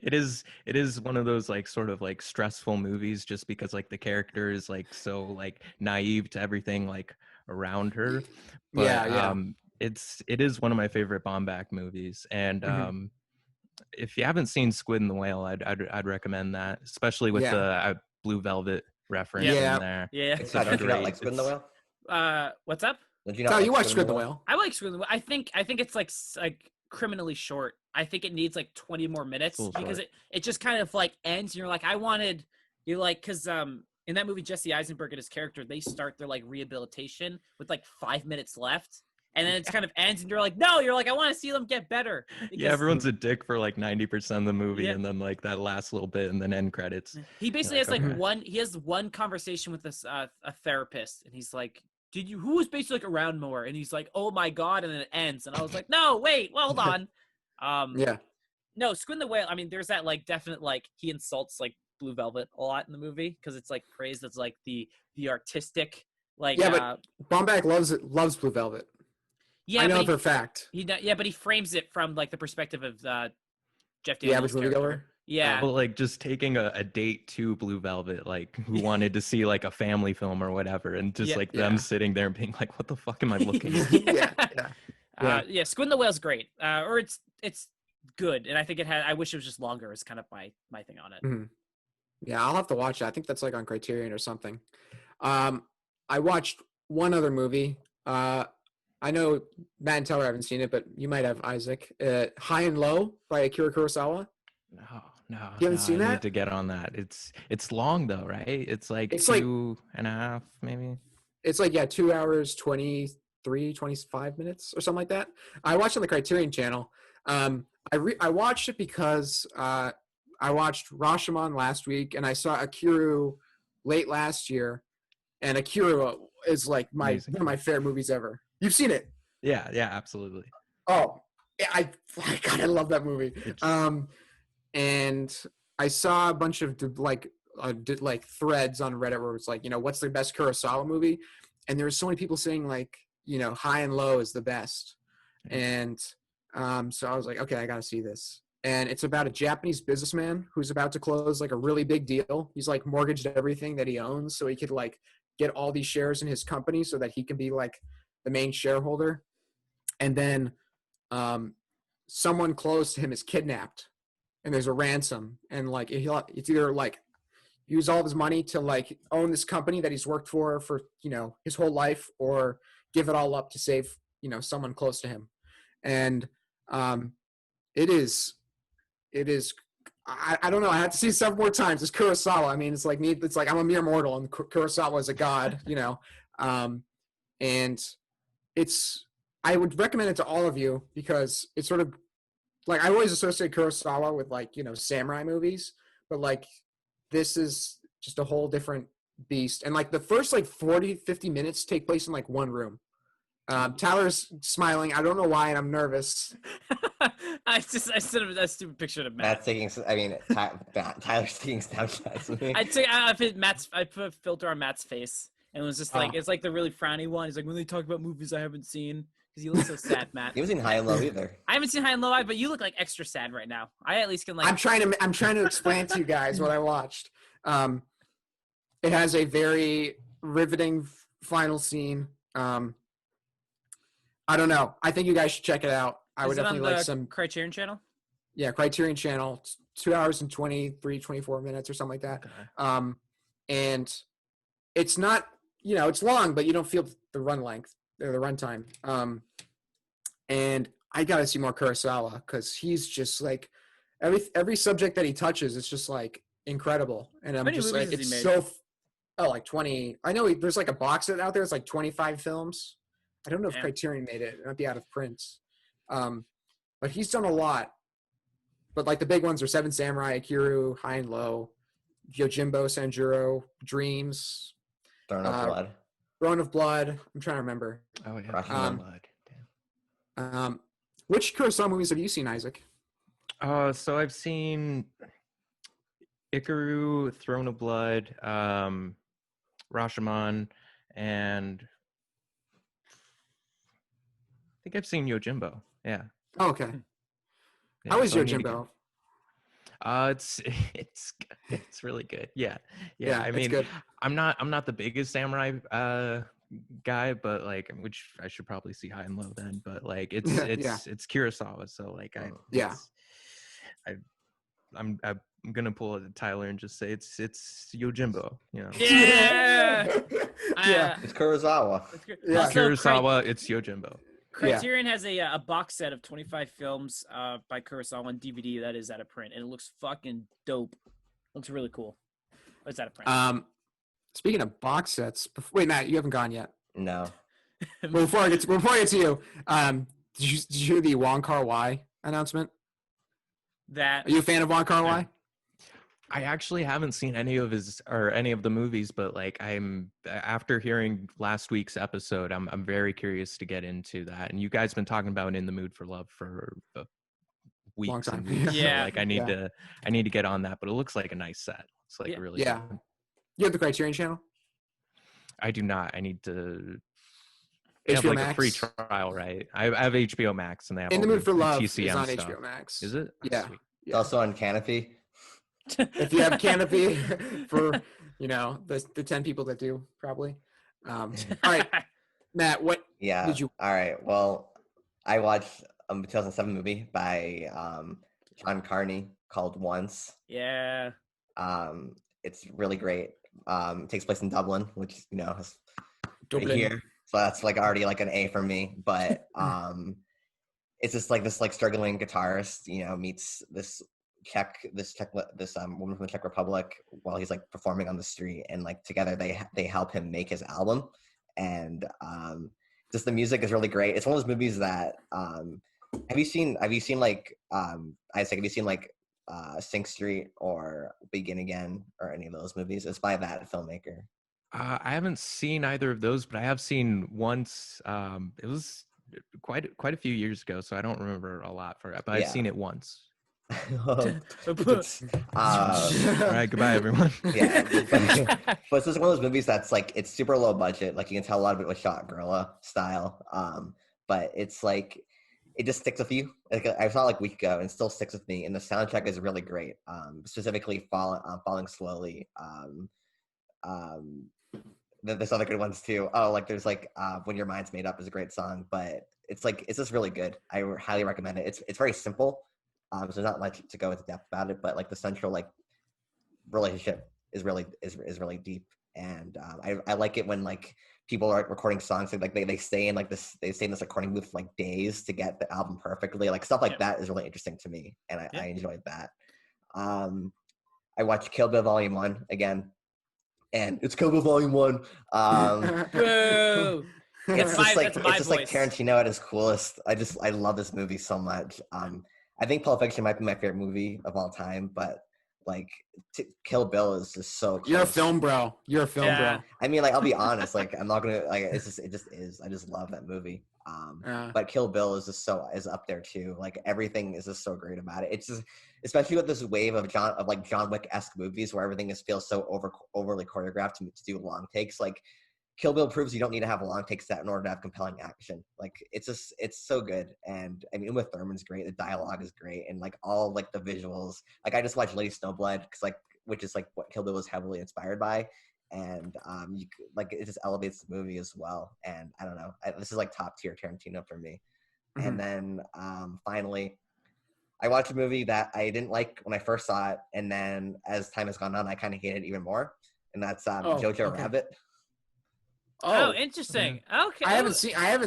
it is one of those like sort of like stressful movies just because like the character is like so like naive to everything like around her. But, it is one of my favorite Baumbach movies, and if you haven't seen Squid and the Whale, I'd recommend that, especially with the Blue Velvet reference in there. Yeah. Did you not like Squid and the Whale? What's up? Did you not you watched Squid and the Whale? I like Squid and the Whale. I think it's like criminally short. I think it needs like 20 more minutes because it just kind of like ends and you're like, because in that movie, Jesse Eisenberg and his character, they start their like rehabilitation with like 5 minutes left. And then it's kind of ends, and you're like, no, you're like, I want to see them get better. Yeah, everyone's a dick for like 90% of the movie, Yeah. and then like that last little bit, and then end credits. He basically You're has like okay. he has one conversation with this a therapist, and he's like, who was basically like around more? And he's like, oh my god, and then it ends, and I was like, no, wait, well, hold on. Yeah. No, Squid the Whale. I mean, there's that like definite like he insults like Blue Velvet a lot in the movie because it's like praised as like the artistic like Yeah, but Bomback loves Blue Velvet. yeah, I know but for a fact. but he frames it from like the perspective of Jeff The Daniels' average character. moviegoer? Yeah. But like just taking a date to Blue Velvet, like who wanted to see like a family film or whatever, and just Yeah. like them Yeah. sitting there and being like, what the fuck am I looking at? Yeah. Squid and the Whale's great. Or it's good, and I think it had. I wish it was just longer. Is kind of my thing on it. Mhm. Yeah, I'll have to watch it. I think that's like on Criterion or something. I watched one other movie. I know Matt and Taylor haven't seen it, but you might have, Isaac. High and Low by Akira Kurosawa. No, You haven't seen I that? need to get on that. It's long though, right? It's like It's like- 2.5 maybe. It's like, 2 hours, 25 minutes or something like that. I watched it on the Criterion channel. I watched it because I watched Rashomon last week, and I saw Akira late last year. And Akira is like Amazing. one of my favorite movies ever. You've seen it? Yeah, absolutely. Oh, yeah, God, I love that movie. And I saw a bunch of like threads on Reddit where it's like, what's the best Kurosawa movie? And there were so many people saying like, High and Low is the best. And so I was like, okay, I got to see this. And it's about a Japanese businessman who's about to close like a really big deal. He's like mortgaged everything that he owns so he could like get all these shares in his company so that he can be like the main shareholder. And then someone close to him is kidnapped, and there's a ransom, and like it's either like use all of his money to like own this company that he's worked for his whole life, or give it all up to save someone close to him. And it is I don't know, I had to see it several more times. It's Kurosawa. I mean, it's like I'm a mere mortal, and Kurosawa is a god. And I would recommend it to all of you because it's sort of like I always associate Kurosawa with like samurai movies, but like this is just a whole different beast. And like the first like 40-50 minutes take place in like one room. Tyler's smiling. I don't know why, and I'm nervous. I sent him that stupid picture of Matt. Matt's taking. I mean, Tyler's taking Snapchats of me. I put a filter on Matt's face, and it was just like it's like the really frowny one. He's like, when they talk about movies I haven't seen, because you look so sad, Matt. He wasn't High and Low either. I haven't seen High and Low, but you look like extra sad right now. I at least can like. I'm trying to explain to you guys what I watched. It has a very riveting final scene. I don't know. I think you guys should check it out. I would definitely like some Criterion channel. Yeah, Criterion channel. It's 2 hours and 24 minutes or something like that. Okay. And it's not, it's long, but you don't feel the run length or the runtime. And I gotta see more Kurosawa because he's just like every subject that he touches, it's just like incredible. And I'm just like, it's so. Like 20. I know there's like a box set out there. It's like 25 films. I don't know if Criterion made it. It might be out of print. But he's done a lot. But like the big ones are Seven Samurai, Akira, High and Low, Yojimbo, Sanjuro, Dreams, Throne of Blood. Throne of Blood. I'm trying to remember. Oh yeah, Rashomon. Blood. Damn. Which Kurosawa movies have you seen, Isaac? So I've seen Ikaru, Throne of Blood, Rashomon, and I think I've seen Yojimbo. Yeah. Oh, okay. Yeah, How is so I need to Yojimbo? It's really good. Yeah. I it's mean, good. I'm not the biggest samurai guy, but like, which I should probably see High and Low then. But like, it's Kurosawa, so like I'm gonna pull a Tyler and just say it's Yojimbo. Yeah. It's Kurosawa. Yeah. Also, Kurosawa, it's Yojimbo. Criterion has a box set of 25 films by Kurosawa on DVD that is out of print, and it looks fucking dope. Looks really cool. It's out of print. Speaking of box sets, wait, Matt, you haven't gone yet. No. Well, before I get to you, did you hear the Wong Kar-wai announcement? That Are you a fan of Wong Kar-wai? I actually haven't seen any of the movies, but like I'm after hearing last week's episode, I'm very curious to get into that. And you guys been talking about In the Mood for Love for weeks time. and weeks. Yeah. So like I need to get on that, but it looks like a nice set. It's like Yeah. really Yeah. good. You have the Criterion channel? I do not. I need to they have HBO like Max? a free trial, right? I have HBO Max and they have In the all Mood for Love TCM is on stuff. HBO Max. Is it? Oh, Yeah. sweet. It's also on Canopy. If you have Canopy for, the 10 people that do, probably. All right, Matt, what Yeah. did you? All right. Well, I watched a 2007 movie by John Carney called Once. yeah. It's really great. It takes place in Dublin, which is right Dublin. here. So that's like already like an A for me. But it's just like this like struggling guitarist, meets this woman from the Czech Republic while he's like performing on the street, and like together they help him make his album. And just the music is really great. It's one of those movies that have you seen like Isaac, have you seen like Sing Street or Begin Again or any of those movies? It's by that filmmaker. I haven't seen either of those, but I have seen once. It was quite a few years ago, so I don't remember a lot for it. But I've seen it once. All right, goodbye, everyone. Yeah, but it's just one of those movies that's like it's super low budget. Like you can tell a lot of it was shot guerrilla style. But it's like it just sticks with you. Like I saw it like a week ago, and it still sticks with me. And the soundtrack is really great. Specifically, Falling Slowly. There's other good ones too. Oh, like there's like When Your Mind's Made Up is a great song, but it's just really good. I highly recommend it. It's very simple. So there's not much to go into depth about it, but like the central like relationship is really deep, and I like it when like people are recording songs and like they stay in this recording booth for like days to get the album perfectly. Like stuff like that is really interesting to me, and I enjoyed that. I watched Kill Bill Volume 1 again, and it's Kill Bill Volume 1. Boo! It's just like voice. Tarantino at his coolest. I love this movie so much. I think Pulp Fiction might be my favorite movie of all time, but like Kill Bill is just so close. You're a film bro. Bro. I mean, like I'll be honest, like I'm not gonna like it just is. I just love that movie. But Kill Bill is just is up there too. Like everything is just so great about it. It's just especially with this wave of John Wick-esque movies where everything feels so overly choreographed to do long takes. Like Kill Bill proves you don't need to have a long take set in order to have compelling action. Like it's so good. And I mean, Uma Thurman's great. The dialogue is great, and like all like the visuals. Like I just watched Lady Snowblood which is like what Kill Bill was heavily inspired by, and it just elevates the movie as well. And I don't know, this is like top tier Tarantino for me. Mm-hmm. And then finally, I watched a movie that I didn't like when I first saw it, and then as time has gone on, I kind of hate it even more. And that's Jojo Rabbit. Oh, interesting. Okay. I haven't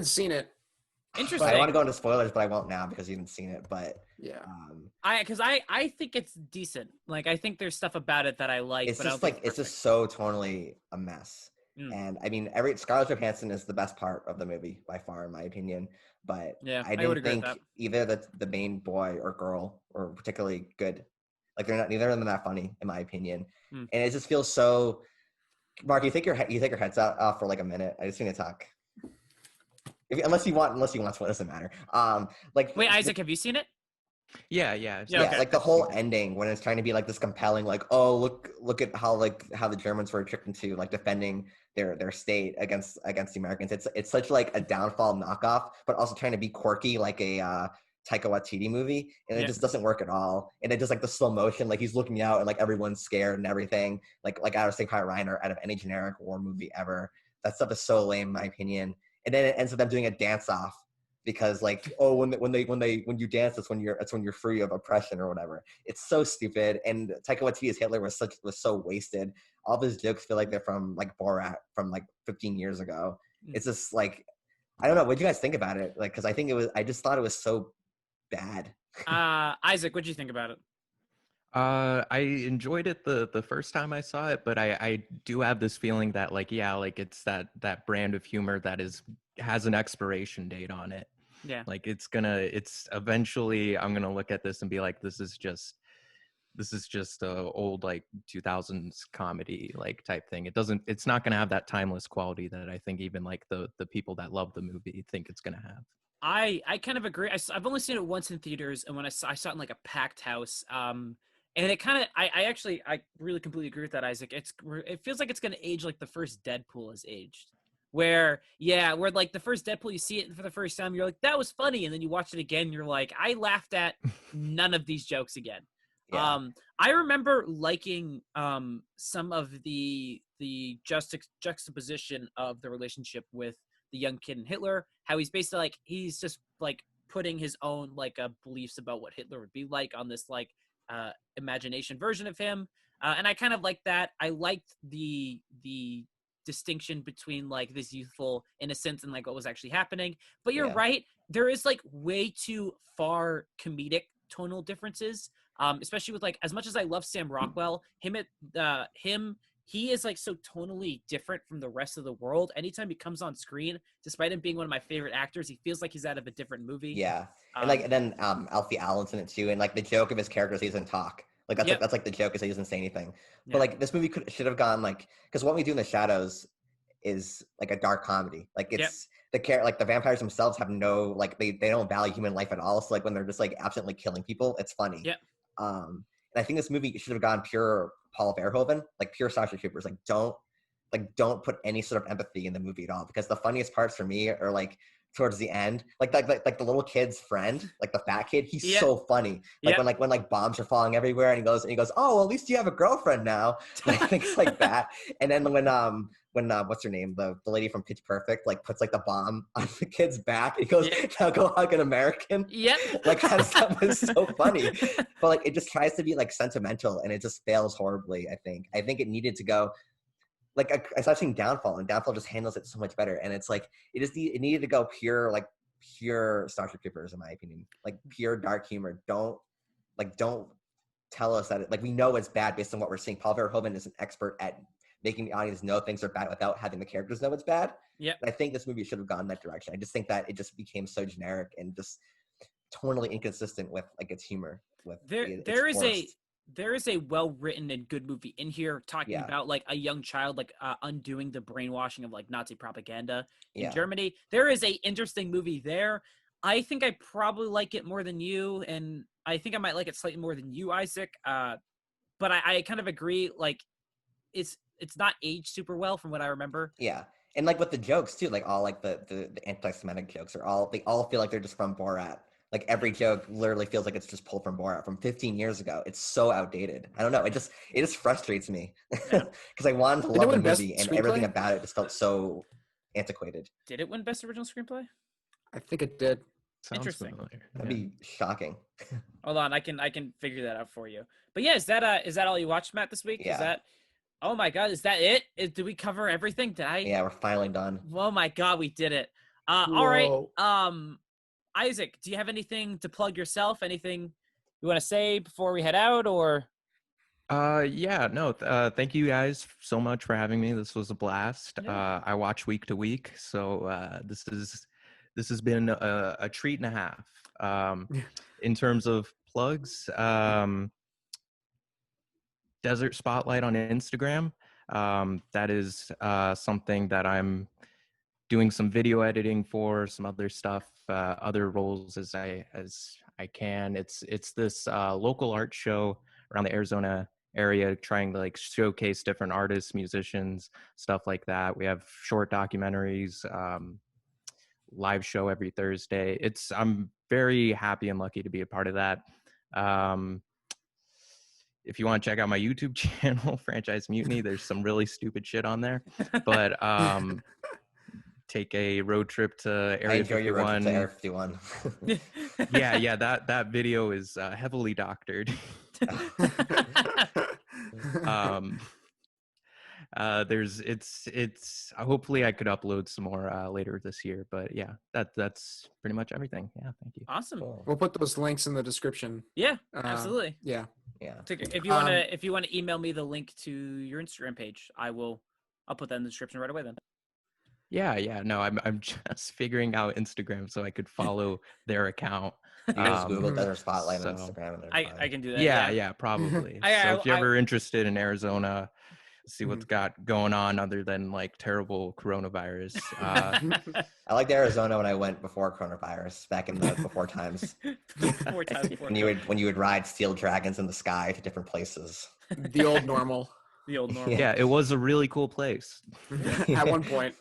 seen it. Interesting. But I want to go into spoilers, but I won't now because you haven't seen it. But yeah, I think it's decent. Like I think there's stuff about it that I like. It's but just like it's just so tonally a mess. And I mean, Scarlett Johansson is the best part of the movie by far, in my opinion. But I didn't think either the main boy or girl were particularly good. Like neither of them that funny, in my opinion. And it just feels so. Mark, you take your heads off for like a minute. I just need to talk. Unless you want to, it doesn't matter. Wait, Isaac, have you seen it? Yeah. Okay. Like the whole ending when it's trying to be like this compelling, like, oh look at how the Germans were tricked into like defending their state against the Americans. It's such like a downfall knockoff, but also trying to be quirky like a Taika Waititi movie, and it just doesn't work at all. And it just like the slow motion, like he's looking out and like everyone's scared and everything, like out of Saving Private Ryan or out of any generic war movie ever. That stuff is so lame, in my opinion. And then it ends with them doing a dance off because like, oh, when you dance, that's when you're free of oppression or whatever. It's so stupid. And Taika Waititi's Hitler was so wasted. All of his jokes feel like they're from like Borat from like 15 years ago. It's just like, I don't know. What do you guys think about it? Like, because I just thought it was so bad. Isaac, what do you think about it? I enjoyed it the first time I saw it, but I do have this feeling that like yeah, like it's that brand of humor that has an expiration date on it. Yeah. Like it's eventually I'm gonna look at this and be like, this is just a old like 2000s comedy like type thing. It's not gonna have that timeless quality that I think even like the people that love the movie think it's gonna have. I kind of agree. I've only seen it once in theaters, and when I saw it in like a packed house. And it kind of I really completely agree with that, Isaac. It feels like it's gonna age like the first Deadpool has aged. Where like the first Deadpool, you see it for the first time, you're like, that was funny, and then you watch it again, you're like, I laughed at none of these jokes again. Yeah. I remember liking some of the juxtaposition of the relationship with the young kid and Hitler, how he's basically like he's just like putting his own like beliefs about what Hitler would be like on this like imagination version of him, and I kind of like that. I liked the distinction between like this youthful innocence and like what was actually happening. But you're Yeah. right, there is like way too far comedic tonal differences, especially with like as much as I love Sam Rockwell, he is like so tonally different from the rest of the world. Anytime he comes on screen, despite him being one of my favorite actors, he feels like he's out of a different movie. Yeah. And then Alfie Allen's in it too, and like the joke of his character is he doesn't talk. Like that's Yep. that's like the joke is he doesn't say anything. Yeah. But like this movie should have gone like, because What We Do in the Shadows is like a dark comedy. Like it's like the vampires themselves have no like they don't value human life at all. So like when they're just like absolutely killing people, it's funny. Yep. And I think this movie should have gone pure Paul Verhoeven, like pure Starship Troopers. Like don't put any sort of empathy in the movie at all, because the funniest parts for me are like towards the end, like the little kid's friend, like the fat kid. He's so funny. Like when bombs are falling everywhere, and he goes, oh, well, at least you have a girlfriend now. Like things like that. And then when what's her name, the lady from Pitch Perfect, like puts like the bomb on the kid's back, and he goes, now go hug an American. Yep. Like that stuff was so funny. But like it just tries to be like sentimental, and it just fails horribly. I think it needed to go. Like I started seeing Downfall, and Downfall just handles it so much better. And it's like it needed to go pure Starship Troopers, in my opinion. Like pure dark humor. Don't tell us that we know it's bad based on what we're seeing. Paul Verhoeven is an expert at making the audience know things are bad without having the characters know it's bad. Yeah. I think this movie should have gone that direction. I just think that it just became so generic and just totally inconsistent with like its humor. There is a well-written and good movie in here talking about like a young child like undoing the brainwashing of like Nazi propaganda in Germany. There is a interesting movie there. I think I probably like it more than you, and I think I might like it slightly more than you, Isaac. But I kind of agree. Like it's not aged super well from what I remember. Yeah. And like with the jokes too, like all like the anti-Semitic jokes they all feel like they're just from Borat. Like every joke literally feels like it's just pulled from Borat from 15 years ago. It's so outdated. I don't know. It just frustrates me because I wanted to love the movie, and everything about it just felt so antiquated. Did it win Best Original Screenplay? I think it did. Sounds Interesting. Familiar. That'd be shocking. Hold on, I can figure that out for you. But yeah, is that all you watched, Matt, this week? Yeah. Is that? Oh my God, is that it? Did we cover everything? Yeah, we're finally done. Oh my God, we did it. All right. Isaac, do you have anything to plug yourself? Anything you want to say before we head out, or? Thank you guys so much for having me. This was a blast. Yeah. I watch week to week, so this has been a treat and a half. In terms of plugs, Desert Spotlight on Instagram. That is something that I'm doing some video editing for, some other stuff, other roles as I can. It's this local art show around the Arizona area, trying to like showcase different artists, musicians, stuff like that. We have short documentaries, live show every Thursday. I'm very happy and lucky to be a part of that. If you want to check out my YouTube channel, Franchise Mutiny, there's some really stupid shit on there. But take a road trip to Area 51. Your road trip to Area 51. yeah, that video is heavily doctored. Hopefully I could upload some more later this year, but yeah, that's pretty much everything. Yeah, thank you. Awesome. Cool. We'll put those links in the description. Yeah, absolutely. Yeah. Yeah. If you wanna email me the link to your Instagram page, I'll put that in the description right away then. Yeah. No, I'm just figuring out Instagram so I could follow their account. You can just Google Desert Spotlight on so- Instagram. And they're I fine. can do that. Yeah, probably. So if you're ever interested in Arizona, see what's got going on other than like terrible coronavirus. I liked Arizona when I went before coronavirus, back in the before times. Before times before when you would ride steel dragons in the sky to different places. The old normal. the old normal. Yeah, it was a really cool place. At one point.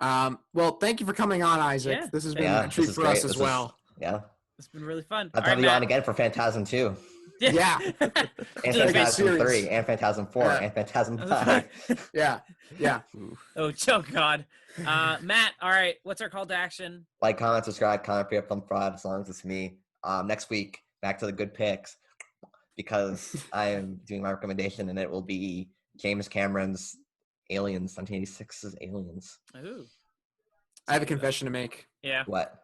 Well, thank you for coming on, Isaac. Yeah, This has been Yeah, a treat this is for us great. as well. Yeah. It's been really fun. I'll All have right, you on Matt. again for Phantasm 2. Yeah. And It's a great Phantasm series. 3, and Phantasm 4, Yeah. and Phantasm 5. Yeah. Oh God. Matt, all right. What's our call to action? Like, comment, subscribe, comment, free Film Fraud, as long as it's me. Next week, back to the good picks, because I am doing my recommendation, and it will be James Cameron's Aliens, 1986's Aliens. Ooh. I have a confession to make. Yeah. What?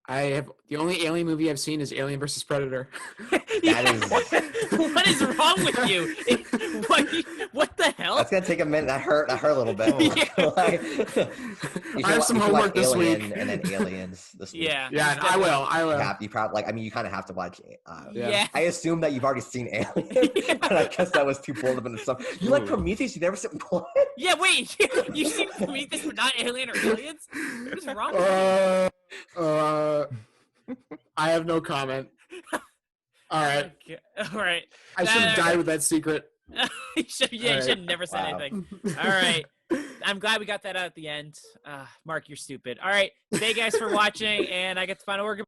The only alien movie I've seen is Alien versus Predator. That is- What is wrong with you? What the hell? That's gonna take a minute. That hurt a little bit. Like, you I have some you should homework watch this Alien week. and then Aliens this week. Yeah. Yeah, I will. You probably you kind of have to watch. Yeah. I assume that you've already seen Alien, but I guess that was too bold of an assumption. You like Prometheus? You never seen what? Yeah, wait. You seen Prometheus but not Alien or Aliens? What is wrong with I have no comment. All right. you? Okay. All right. I should have died with that secret. You should have never said Wow. anything. All right. I'm glad we got that out at the end. Mark, you're stupid. All right. Thank you guys for watching, and I get the final word.